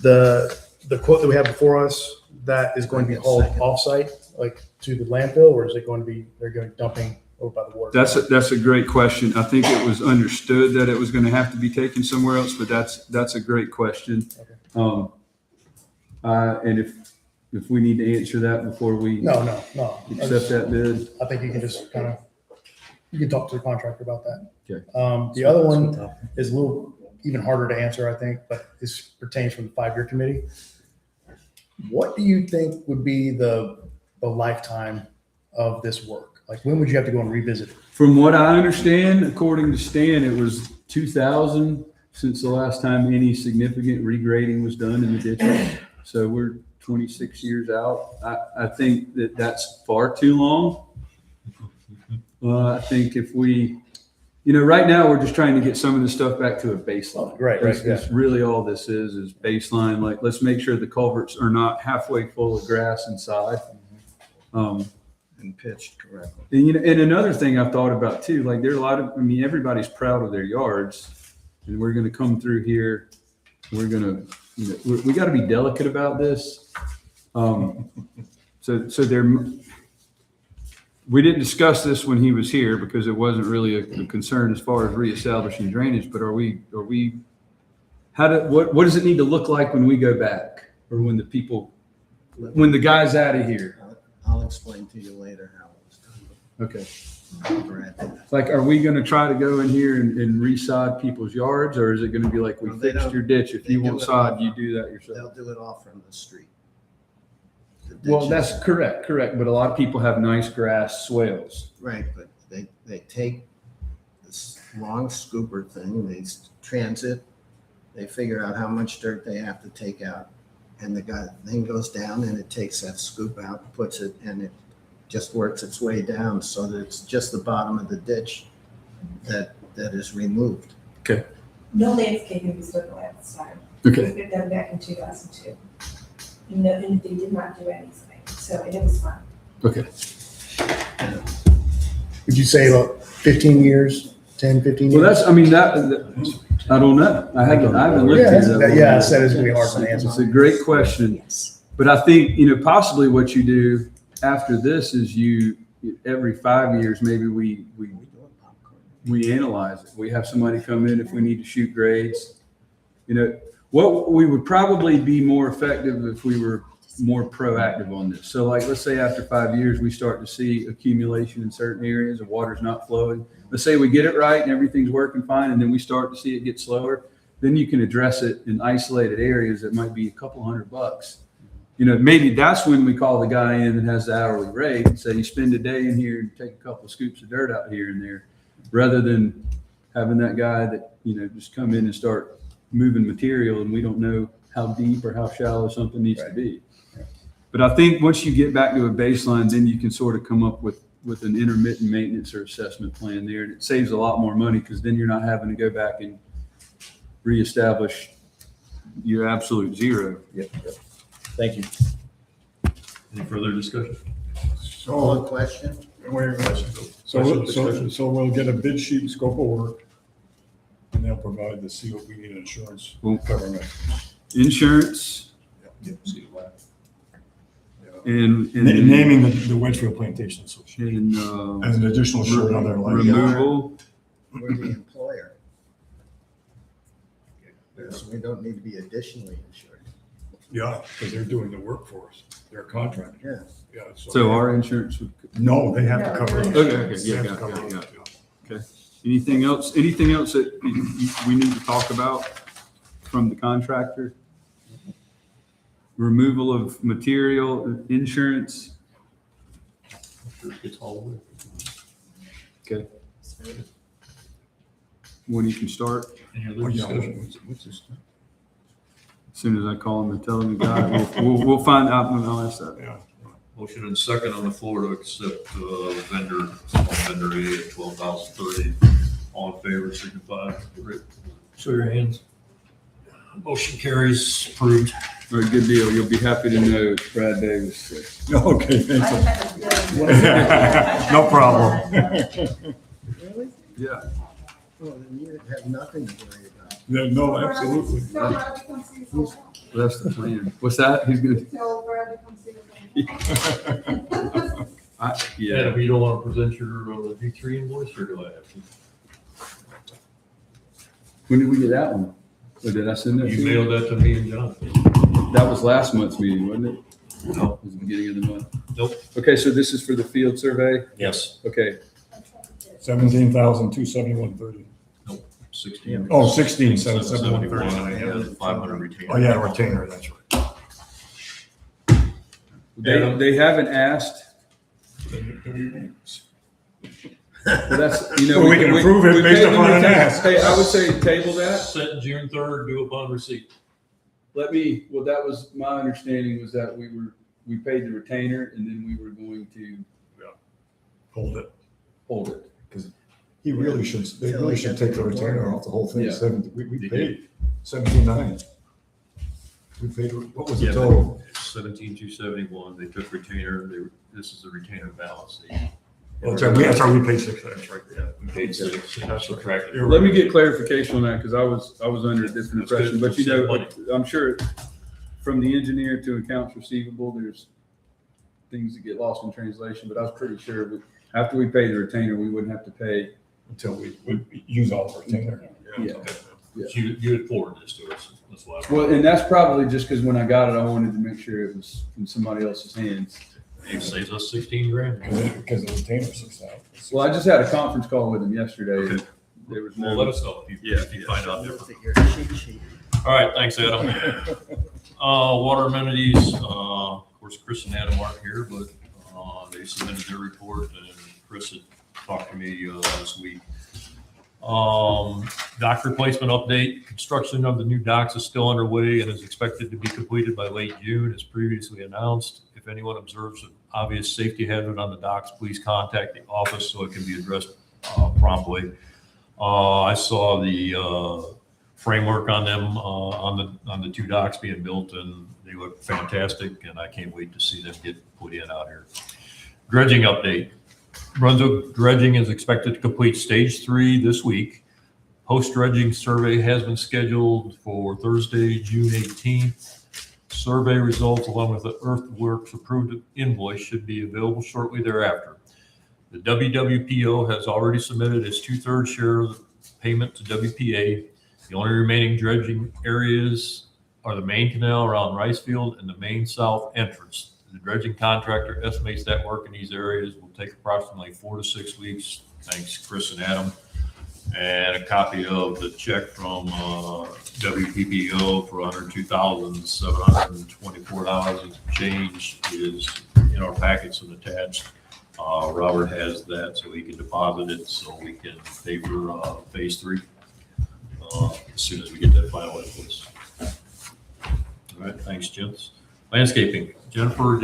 The quote that we have before us, that is going to be hauled offsite, like to the landfill, or is it going to be, they're going to dumping over by the water? That's a great question. I think it was understood that it was going to have to be taken somewhere else, but that's a great question. Okay. And if we need to answer that before we No. accept that bid. I think you can just you can talk to the contractor about that. Okay. The other one is a little even harder to answer, I think, but this pertains from the 5-year committee. What do you think would be the lifetime of this work? Like, when would you have to go and revisit it? From what I understand, according to Stan, it was 2000 since the last time any significant regrading was done in the ditch. So we're 26 years out. I think that's far too long. I think if we, right now we're just trying to get some of this stuff back to a baseline. Right. That's really all this is baseline. Like, let's make sure the culverts are not halfway full of grass inside. And pitched correctly. And another thing I've thought about too, like there are a lot of, everybody's proud of their yards, and we're going to come through here. We're going to, we got to be delicate about this. So we didn't discuss this when he was here because it wasn't really a concern as far as reestablishing drainage, but what does it need to look like when we go back or when the guy's out of here? I'll explain to you later how it was done. Okay. Right. Like, are we gonna try to go in here and resod people's yards, or is it gonna be like, we Well, they fixed don't- your ditch, if they you do want it sod, all. you do that yourself? They'll do it all from the street. The Well, ditches- that's correct, but a lot of people have nice grass swales. Right, but they take this long scooper thing, they transit, they figure out how much dirt they have to take out. And the thing goes down and it takes that scoop out, puts it, and it just works its way down so that it's just the bottom of the ditch that is removed. No landscaping was done at the time. Okay. It was done back in 2002. No, and they did not do anything, so it was fine. Okay. Would you say about 15 years, 10, 15 years? Well, I don't know. I haven't looked Yeah, into that. yeah, I said it's gonna be hard to answer. It's a great question. Yes. But I think, possibly what you do after this is every 5 years, maybe we analyze it. We have somebody come in if we need to shoot grades. What we would probably be more effective if we were more proactive on this. So like, let's say after 5 years, we start to see accumulation in certain areas of water's not flowing. Let's say we get it right and everything's working fine, and then we start to see it get slower. Then you can address it in isolated areas that might be a couple $100. Maybe that's when we call the guy in that has the hourly rate and say, you spend a day in here and take a couple of scoops of dirt out here and there, rather than having that guy that, just come in and start moving material and we don't know how deep or how shallow something needs to be. But I think once you get back to a baseline, then you can sort of come up with an intermittent maintenance or assessment plan there. And it saves a lot more money because then you're not having to go back and reestablish your absolute zero. Yep. Thank you. Any further discussion? One So, question? so we'll get a bid sheet and scope of work, and they'll provide the COP and insurance government. Insurance and Naming the Wedgefield Plantation Association and as an additional shirt on their line. removal. We're the employer. So we don't need to be additionally insured. Yeah, because they're doing the work for us. They're a contractor. Yeah. Yeah. So our insurance would. No, they have to cover it. Okay, They yeah, have to got cover it, it. got it. Anything else that we need to talk about from the contractor? Removal of material, insurance. It's all with. Okay. When you can start, Any Oh, other yeah. discussion? What's this? as soon as I call him and tell him the guy, we'll find out and I'll ask that. Yeah. Motion and second on the floor to accept vendor A at $12,030. All in favor, signify. Show your hands. Motion carries, approved. All right, good deal. You'll be happy to know it's Brad Davis. Okay, thank you. No problem. Yeah. Well, then you have nothing to worry about. No, absolutely. Tell Brad to come see us. That's the plan. What's that? He's gonna, Tell Brad to come see us. yeah. Adam, you don't want to present your V3 invoice, or do I have to? When did we get that one? Or did I send that to You you? mailed that to me and John. That was last month's meeting, wasn't it? No. It was the beginning of the month. Nope. Okay, so this is for the field survey? Yes. Okay, 17,271.30. 16. Oh, 16, 771. 771.30. I had 500 retained. Oh, yeah, retainer, that's right. they haven't asked, but that's, Well, we can approve it we based paid upon them an to- ask. Hey, I would say table that. Sent June 3rd, due upon receipt. That was my understanding was that we paid the retainer and then we were going to Hold it. hold it. They really should take the retainer off the whole thing. Yeah. We paid 17.9. We paid, what was the Yeah, total? 17,271. They took retainer. This is the retainer balance. That's right, we paid 6, that's right. Yeah, we paid 6. Subtracted. You're Let me right. get clarification on that because I was under a different That's good. impression, but Save money. I'm sure from the engineer to accounts receivable, there's things that get lost in translation, but I was pretty sure that after we pay the retainer, we wouldn't have to pay. Until we use all the retainer. Yeah. Yeah. You had forwarded this to us. That's why. Well, and that's probably just because when I got it, I wanted to make sure it was in somebody else's hands. It saves us 16 grand. Because the retainer six out. Well, I just had a conference call with him yesterday. And there was Well, no. let us know if you find out Look different. at your cheat sheet. All right, thanks, Adam. Water amenities, of course, Chris and Adam aren't here, but they submitted their report, and Chris had talked to me this week. Dock replacement update, construction of the new docks is still underway and is expected to be completed by late June, as previously announced. If anyone observes an obvious safety hazard on the docks, please contact the office so it can be addressed promptly. I saw the framework on them, on the two docks being built, and they look fantastic, and I can't wait to see them get put in out here. Dredging update. Brunswick dredging is expected to complete stage 3 this week. Post-dredging survey has been scheduled for Thursday, June 18th. Survey results along with the earthworks approved invoice should be available shortly thereafter. The WWPO has already submitted its 2/3 share of the payment to WPA. The only remaining dredging areas are the main canal around Ricefield and the main south entrance. The dredging contractor estimates that work in these areas will take approximately 4 to 6 weeks. Thanks, Chris and Adam. And a copy of the check from WPPO for $102,724 and change is in our packets and attached. Robert has that so he can deposit it so we can pay for phase 3 as soon as we get that final invoice. All right, thanks, gents. Landscaping, Jennifer.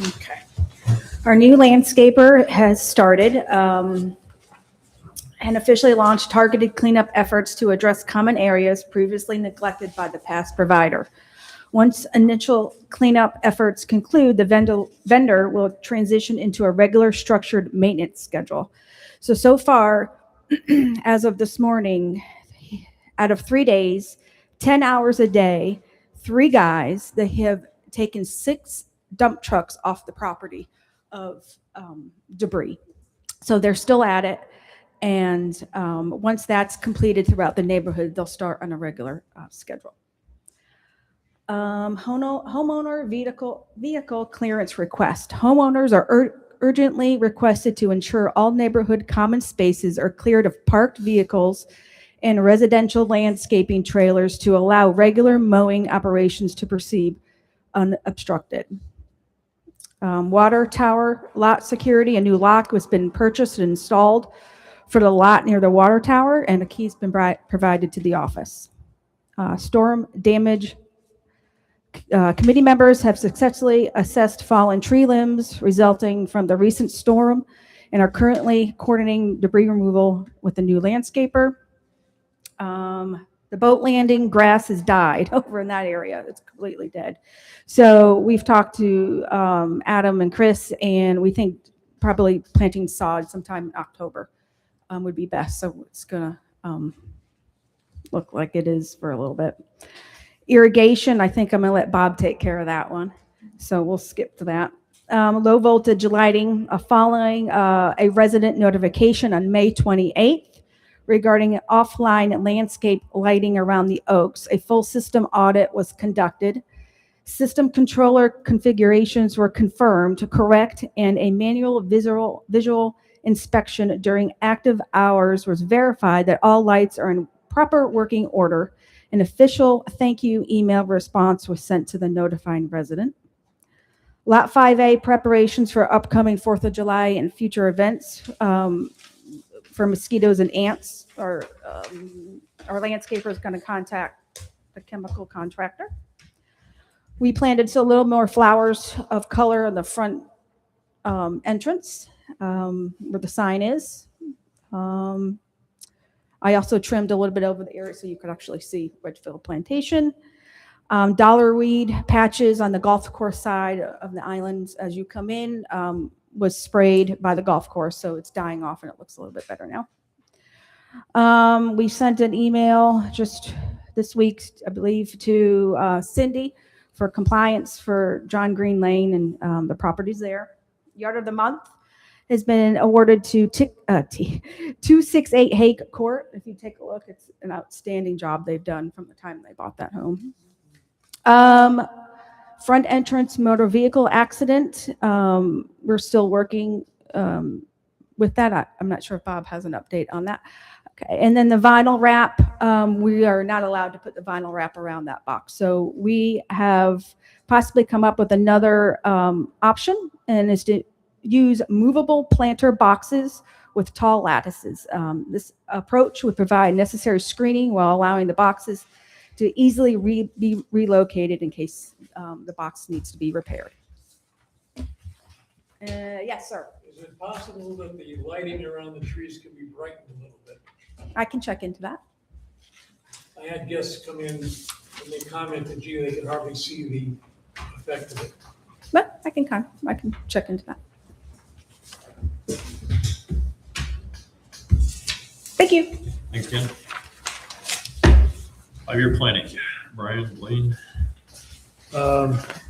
Okay. Our new landscaper has started and officially launched targeted cleanup efforts to address common areas previously neglected by the past provider. Once initial cleanup efforts conclude, the vendor will transition into a regular structured maintenance schedule. So far, as of this morning, out of 3 days, 10 hours a day, 3 guys, they have taken 6 dump trucks off the property of debris. So they're still at it. And once that's completed throughout the neighborhood, they'll start on a regular schedule. Homeowner vehicle clearance request. Homeowners are urgently requested to ensure all neighborhood common spaces are cleared of parked vehicles and residential landscaping trailers to allow regular mowing operations to proceed unobstructed. Water tower lot security, a new lock has been purchased and installed for the lot near the water tower, and a key's been provided to the office. Storm damage. Committee members have successfully assessed fallen tree limbs resulting from the recent storm and are currently coordinating debris removal with the new landscaper. The boat landing grass has died over in that area. It's completely dead. So we've talked to Adam and Chris, and we think probably planting sod sometime in October would be best. So it's going to look like it is for a little bit. Irrigation, I think I'm going to let Bob take care of that one. So we'll skip to that. Low voltage lighting, following a resident notification on May 28th regarding offline landscape lighting around the Oaks. A full system audit was conducted. System controller configurations were confirmed correct, and a manual visual inspection during active hours was verified that all lights are in proper working order. An official thank you email response was sent to the notifying resident. Lot 5A preparations for upcoming 4th of July and future events for mosquitoes and ants. Our landscaper is going to contact the chemical contractor. We planted a little more flowers of color in the front entrance where the sign is. I also trimmed a little bit over the area so you could actually see Wedgefield Plantation. Dollarweed patches on the golf course side of the islands as you come in was sprayed by the golf course, so it's dying off and it looks a little bit better now. We sent an email just this week, I believe, to Cindy for compliance for John Green Lane and the properties there. Yard of the month. has been awarded to 268 Hague Court. If you take a look, it's an outstanding job they've done from the time they bought that home. Front entrance motor vehicle accident. We're still working with that. I'm not sure if Bob has an update on that. Okay, and then the vinyl wrap, we are not allowed to put the vinyl wrap around that box. So we have possibly come up with another option, and is to use movable planter boxes with tall lattices. This approach would provide necessary screening while allowing the boxes to easily be relocated in case the box needs to be repaired. Yes, sir. Is it possible that the lighting around the trees could be brightened a little bit? I can check into that. I had guests come in and they commented, gee, they could hardly see the effect of it. But I can check into that. Thank you. Thanks, Ken. 5-year planning, Brian, Blaine.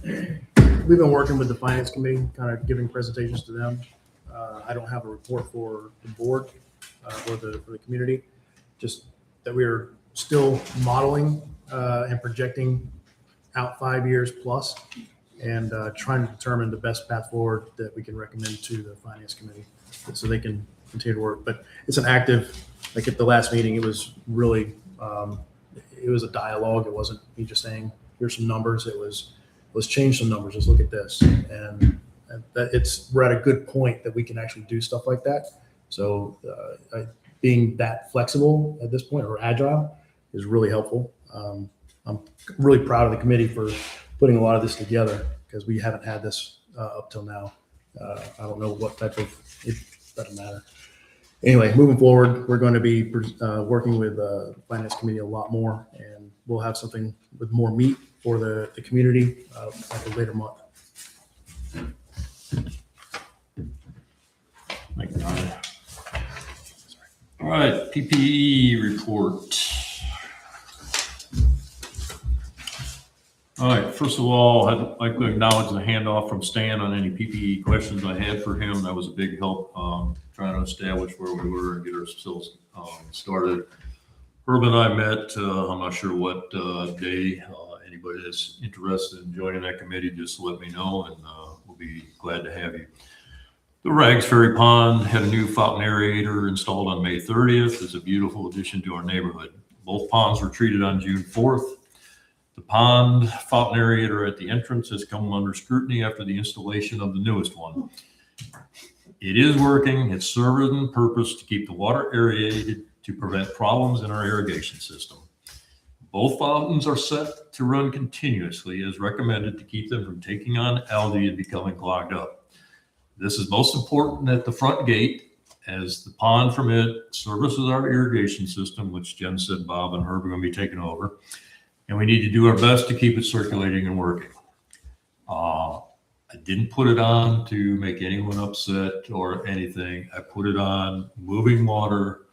We've been working with the finance committee, kind of giving presentations to them. I don't have a report for the board or for the community, just that we are still modeling and projecting out 5 years plus, and trying to determine the best path forward that we can recommend to the finance committee so they can continue to work. But it's an active, like at the last meeting, it was really, it was a dialogue. It wasn't me just saying, here's some numbers. It was, let's change some numbers. Let's look at this. And that we're at a good point that we can actually do stuff like that. So being that flexible at this point, or agile, is really helpful. I'm really proud of the committee for putting a lot of this together, because we haven't had this up till now. I don't know what type of, it doesn't matter. Anyway, moving forward, we're going to be working with the finance committee a lot more, and we'll have something with more meat for the community at a later month. Thank you, Brian. All right, PPE report. All right, first of all, I'd like to acknowledge the handoff from Stan on any PPE questions I had for him. That was a big help trying to establish where we were and get ourselves started. Herb and I met, I'm not sure what day. Anybody that's interested in joining that committee, just let me know, and we'll be glad to have you. The Rags Ferry Pond had a new fountain aerator installed on May 30th. It's a beautiful addition to our neighborhood. Both ponds were treated on June 4th. The pond fountain aerator at the entrance has come under scrutiny after the installation of the newest one. It is working. It's serving the purpose to keep the water aerated to prevent problems in our irrigation system. Both fountains are set to run continuously as recommended to keep them from taking on algae and becoming clogged up. This is most important at the front gate, as the pond from it services our irrigation system, which Jen said Bob and Herb are going to be taking over. And we need to do our best to keep it circulating and working. I didn't put it on to make anyone upset or anything. I put it on moving water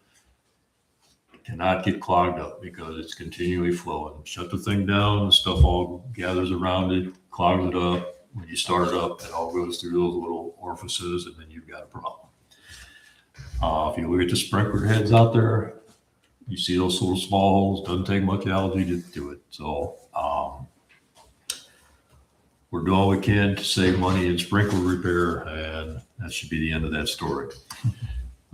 cannot get clogged up because it's continually flowing. Shut the thing down, the stuff all gathers around it, clogs it up. When you start it up, it all goes through those little orifices, and then you've got a problem. If you look at the sprinkler heads out there, you see those little small holes. Doesn't take much algae to do it. So we're doing all we can to save money in sprinkler repair, and that should be the end of that story.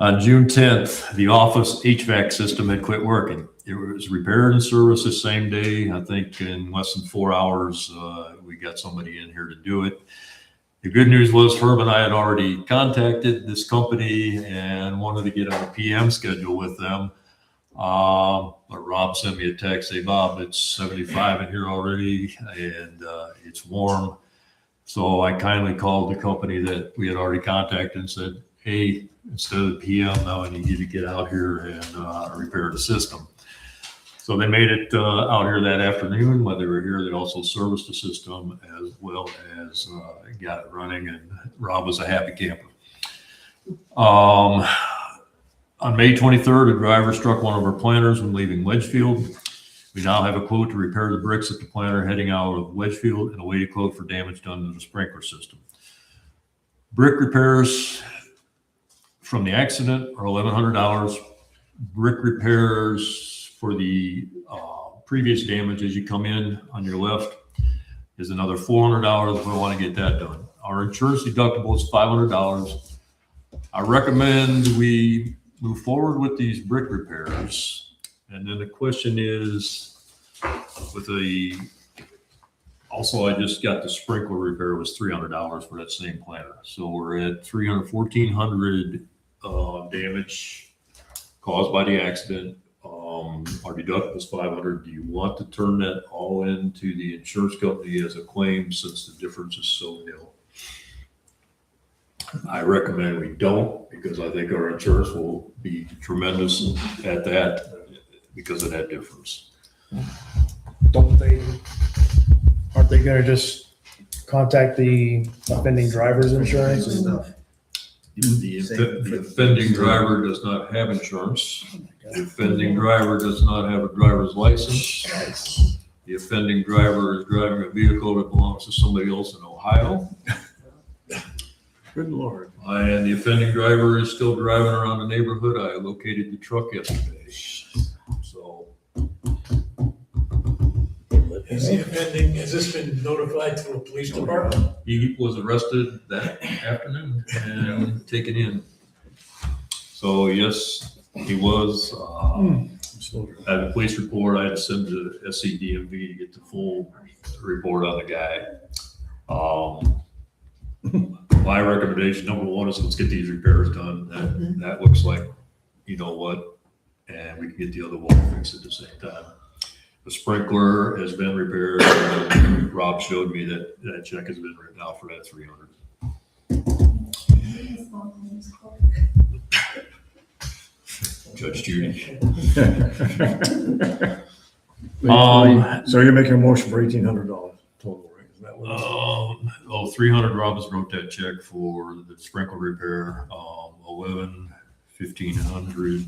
On June 10th, the office HVAC system had quit working. It was repaired and serviced the same day. I think in less than 4 hours, we got somebody in here to do it. The good news was Herb and I had already contacted this company and wanted to get on a PM schedule with them. But Rob sent me a text, "Hey Bob, it's 75 in here already, and it's warm." So I kindly called the company that we had already contacted and said, "Hey, instead of the PM, now I need you to get out here and repair the system." So they made it out here that afternoon. While they were here, they also serviced the system as well as got it running, and Rob was a happy camper. On May 23rd, a driver struck one of our planters when leaving Wedgefield. We now have a quote to repair the bricks at the planter heading out of Wedgefield and a weighted quote for damage done to the sprinkler system. Brick repairs from the accident are $1,100. Brick repairs for the previous damage as you come in on your left is another $400 if we want to get that done. Our insurance deductible is $500. I recommend we move forward with these brick repairs. And then the question is, also I just got the sprinkler repair was $300 for that same planner. So we're at $1,400 damage caused by the accident. Our deductible is $500. Do you want to turn that all into the insurance company as a claim since the difference is so nil? I recommend we don't, because I think our insurance will be tremendous at that because of that difference. Aren't they gonna just contact the offending driver's insurance? Stuff. The offending driver does not have insurance. The offending driver does not have a driver's license. The offending driver is driving a vehicle that belongs to somebody else in Ohio. Good Lord. And the offending driver is still driving around the neighborhood. I located the truck yesterday. So Has this been notified to a police department? he was arrested that afternoon and taken in. So yes, he was, at the police report, I had to send to SCDMV to get the full report on the guy. My recommendation, number one, is let's get these repairs done. That looks like, you know what, and we can get the other one fixed at the same time. The sprinkler has been repaired. Rob showed me that that check has been written out for that $300. Judge Judy. So you're making a motion for $1,800 total, right? Is that what it is? 300, Rob wrote that check for the sprinkler repair, 11, 1,500,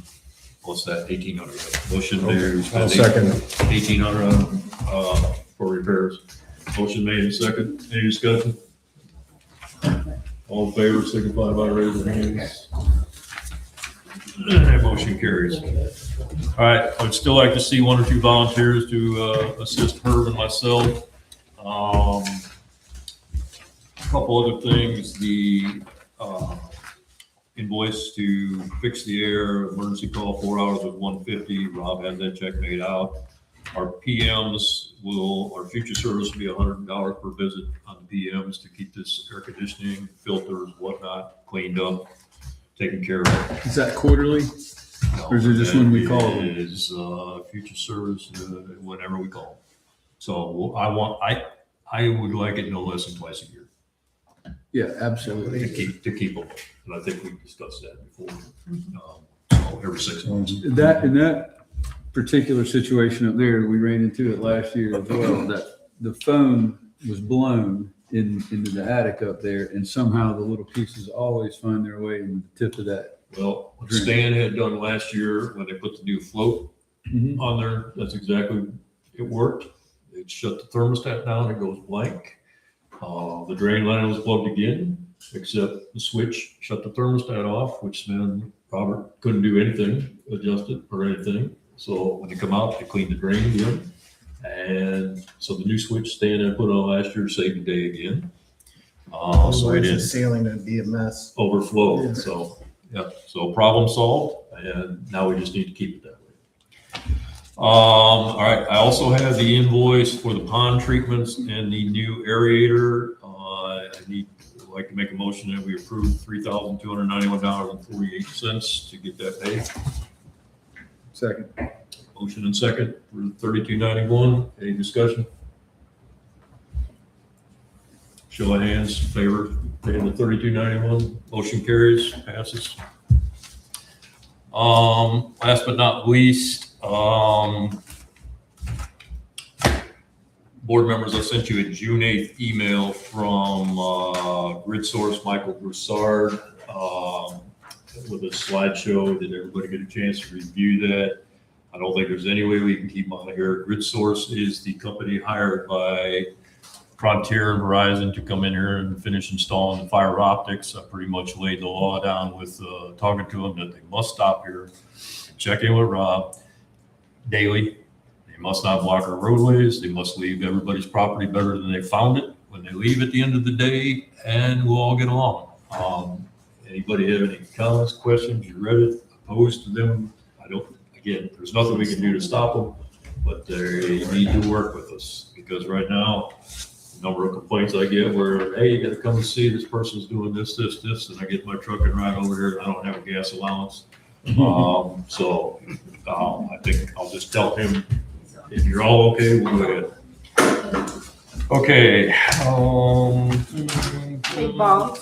plus that 1,800. Motion to I'll spend second it. 1,800 for repairs. Motion made and second. Any discussion? All in favor, signify by raising hands. That motion carries. All right, I'd still like to see one or two volunteers to assist Herb and myself. A couple other things, the invoice to fix the air, emergency call, 4 hours with 150. Rob has that check made out. Our PMs our future service will be $100 per visit on the PMs to keep this air conditioning, filters, whatnot, cleaned up, taken care of. Is that quarterly? Or is it just when we call them? It is future service whenever we call. So I would like it no less than twice a year Yeah, absolutely. to keep them. And I think we discussed that before. So every 6 months. In that particular situation up there, we ran into it last year as well, that the phone was blown into the attic up there, and somehow the little pieces always find their way in the tip of that. Well, what Stan had done last year when they put the new float on there, that's exactly, it worked. It shut the thermostat down, it goes blank. The drain line was plugged again, except the switch shut the thermostat off, which then Robert couldn't do anything, adjust it or anything. So when they come out, they clean the drain again. And so the new switch Stan had put on last year saved the day again. So it Otherwise, the didn't ceiling would be a mess. overflow. Yeah. So, yeah, so problem solved, and now we just need to keep it that way. All right, I also have the invoice for the pond treatments and the new aerator. I'd like to make a motion that we approve $3,291.48 to get that paid. Second. Motion and second for $3,291. Any discussion? Show of hands, favor, paying the $3,291. Motion carries, passes. Last but not least, board members, I sent you a June 8th email from Grid Source, Michael Broussard, with a slideshow. Did everybody get a chance to review that? I don't think there's any way we can keep on here. Grid Source is the company hired by Frontier and Verizon to come in here and finish installing the fiber optics. I pretty much laid the law down with talking to them that they must stop here, check in with Rob daily. They must not block our roadways. They must leave everybody's property better than they found it when they leave at the end of the day, and we'll all get along. Anybody have any comments, questions? You read it, opposed to them? Again, there's nothing we can do to stop them, but they need to work with us, because right now, the number of complaints I get where, hey, you gotta come and see this person's doing this, and I get my truck and ride over here and I don't have a gas allowance. I think I'll just tell him, if you're all okay, we'll go ahead. Okay. Hey, Bob,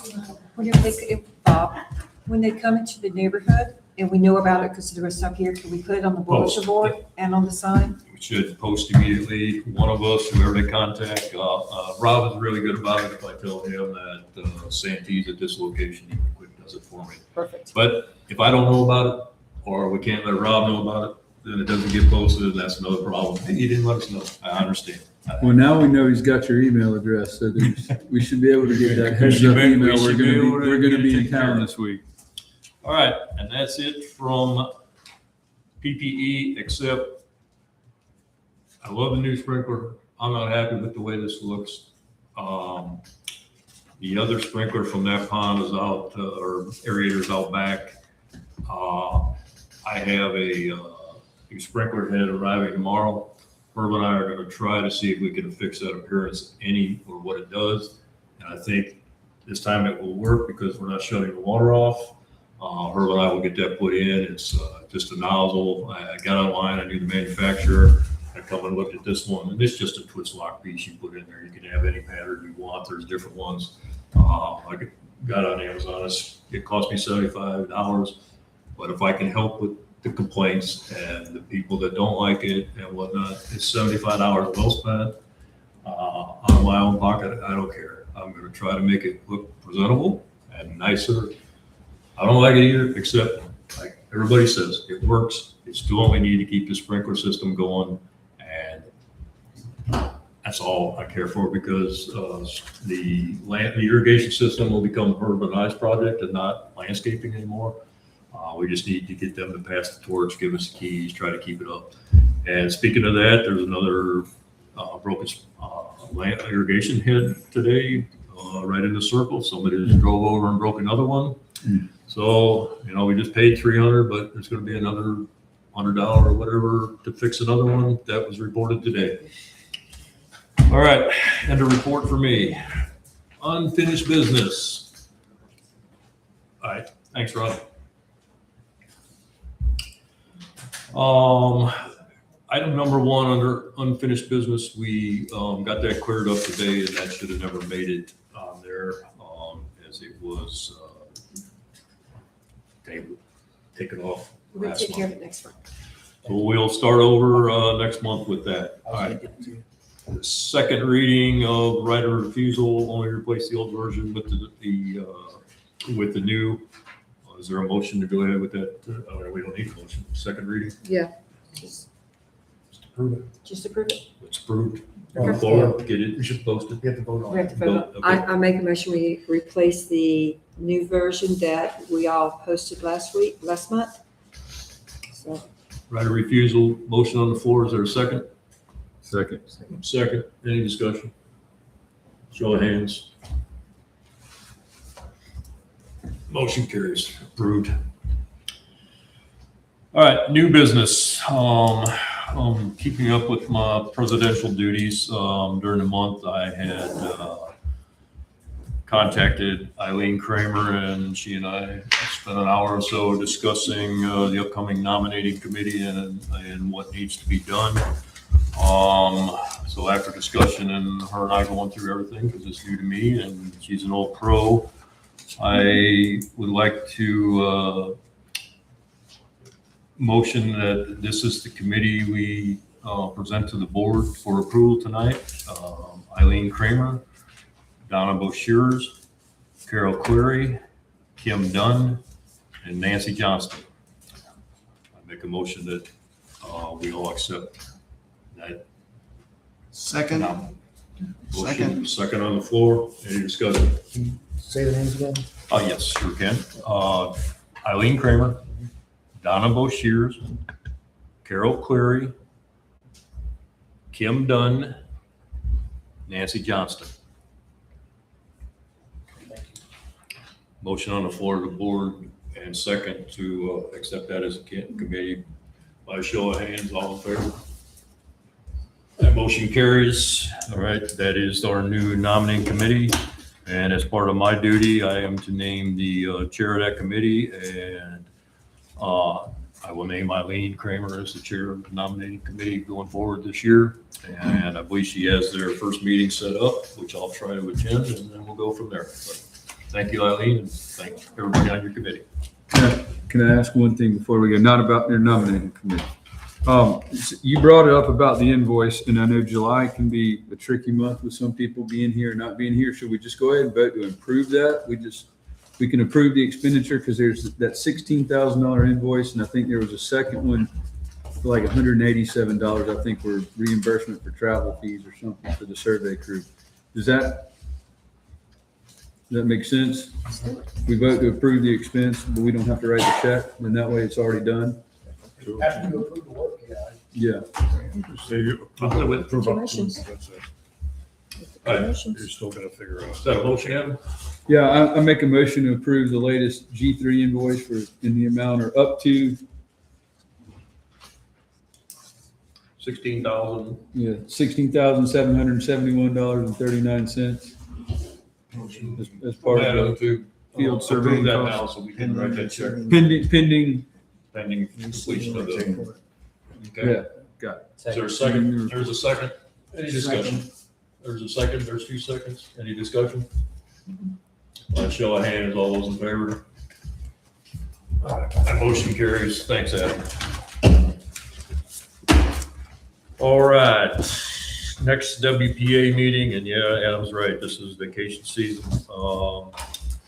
when they come into the neighborhood and we know about it because there was stuff here, can we put it on the bulletin board and on the sign? We should post immediately. One of us, whoever they contact, Rob is really good about it. If I tell him that Santee's at this location, he quick does it for me. Perfect. But if I don't know about it, or we can't let Rob know about it, then it doesn't get posted, and that's another problem. Hey, he didn't let us know. I understand. Well, now we know he's got your email address, so we should be able to get that heads up email. We're gonna be in town this week. All right, and that's it from PPE, except I love the new sprinkler. I'm not happy with the way this looks. The other sprinkler from that pond is out, or aerator's out back. I have a sprinkler head arriving tomorrow. Herb and I are going to try to see if we can fix that appearance or what it does. And I think this time it will work because we're not shutting the water off. Herb and I will get that put in. It's just a nozzle. I got online. I knew the manufacturer. I come and looked at this one, and it's just a twist lock piece you put in there. You can have any pattern you want. There's different ones. I got on Amazon. It cost me $75. But if I can help with the complaints and the people that don't like it and whatnot, it's $75 well spent out of my own pocket. I don't care. I'm going to try to make it look presentable and nicer. I don't like it either, except like everybody says, it works. It's doing what we need to keep the sprinkler system going. And that's all I care for, because the irrigation system will become an urbanized project and not landscaping anymore. We just need to get them to pass the torch, give us the keys, try to keep it up. And speaking of that, there's another broken irrigation head today, right in the circle. Somebody just drove over and broke another one. So, we just paid $300, but there's going to be another $100 or whatever to fix another one. That was reported today. All right, and a report for me. Unfinished business. All right, thanks, Rob. Item number 1 under unfinished business, we got that cleared up today, and that should have never made it on there, as it was taken off We'll last take care of month. it next month. So we'll start over next month with that. All right. The second reading of right of refusal, only replace the old version with the new. Is there a motion to go ahead with that? We don't need a motion. Second reading? Yeah. Just Approve it. just approve it. It's approved. Okay. Move forward, get it, we should post it. We have to vote on We it. have to vote on. Okay. I make a motion, we replace the new version that we all posted last month. So, Right of refusal, motion on the floor. Is there a second? Second. Second. Any discussion? Show of hands. Motion carries. Approved. All right, new business. Keeping up with my presidential duties during the month, I had contacted Eileen Kramer, and she and I spent an hour or so discussing the upcoming nominating committee and what needs to be done. So after discussion and her and I going through everything, because it's new to me and she's an old pro, I would like to motion that this is the committee we present to the board for approval tonight. Eileen Kramer, Donna Boshears, Carol Cleary, Kim Dunn, and Nancy Johnston. I make a motion that we all accept that. Second. Motion second on the floor. Any discussion? Say the names again. Yes, sure can. Eileen Kramer, Donna Boshiers, Carol Cleary, Kim Dunn, Nancy Johnston. Motion on the floor of the board and second to accept that as a committee. By show of hands, all in favor? That motion carries. All right, that is our new nominating committee. And as part of my duty, I am to name the chair of that committee, and I will name Eileen Kramer as the chair of the nominating committee going forward this year. And I believe she has their first meeting set up, which I'll try to attend, and then we'll go from there. But thank you, Eileen, and thank everybody on your committee. Can I ask one thing before we go? Not about their nominating committee. You brought it up about the invoice, and I know July can be a tricky month with some people being here and not being here. Should we just go ahead and vote to improve that? We can approve the expenditure because there's that $16,000 invoice, and I think there was a second one for like $187, I think, for reimbursement for travel fees or something for the survey crew. Does that make sense? We vote to approve the expense, but we don't have to write the check, and that way it's already done. After you approve the work, yeah. Yeah. Say you approve up to, that's it. You're still gonna figure out. Is that a motion, Adam? Yeah, I make a motion to approve the latest G3 invoice in the amount or up to, 16,000. $16,771.39 as part of the field surveying that costs. now so we can write that check pending, pending completion of the. yeah, Okay. got it. Is there a second? There's a second. Any discussion? There's a second. There's 2 seconds. Any discussion? By show of hands, all those in favor? That motion carries. Thanks, Adam. All right, next WPA meeting, and yeah, Adam's right, this is vacation season.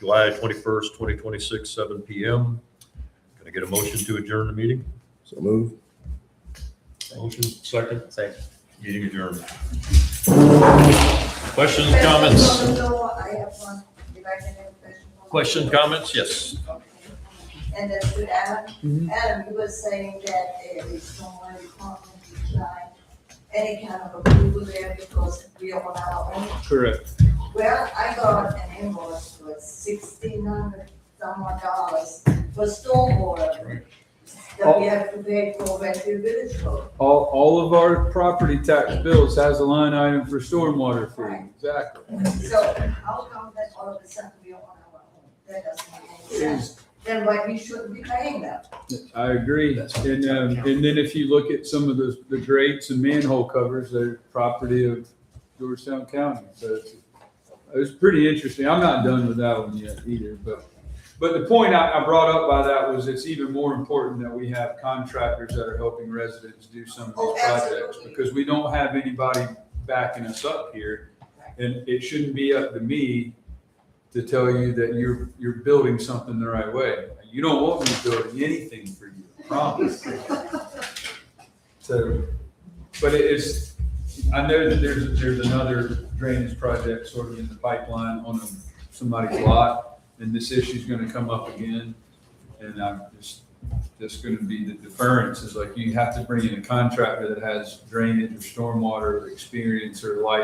July 21st, 2026, 7 PM. Can I get a motion to adjourn the meeting? So move. Motion, second? Second. Meeting adjourned. Questions, comments? I have one, if I can have a question. Questions, comments? Yes. And that's with Adam. Adam, you were saying that it's someone department declined any kind of approval there because we are on our own. Correct. Well, I got an invoice for $1,600 for stormwater that we have to pay for Wedgefield Village Road. All of our property tax bills has a line item for stormwater fee. Exactly. So how come that all of a sudden we are on our own? That doesn't make any sense. Then why we shouldn't be paying them? I agree. And then if you look at some of the grates and manhole covers, they're property of Georgetown County. So it was pretty interesting. I'm not done with that one yet either, but the point I brought up by that was it's even more important that we have contractors that are helping residents do some of these projects, Absolutely. because we don't have anybody backing us up here. And it shouldn't be up to me to tell you that you're building something the right way. You don't want me building anything for you, I promise. So, but I know that there's another drainage project sort of in the pipeline on somebody's lot, and this issue's gonna come up again. And I'm just gonna be the deference is like, you have to bring in a contractor that has drainage or stormwater experience or license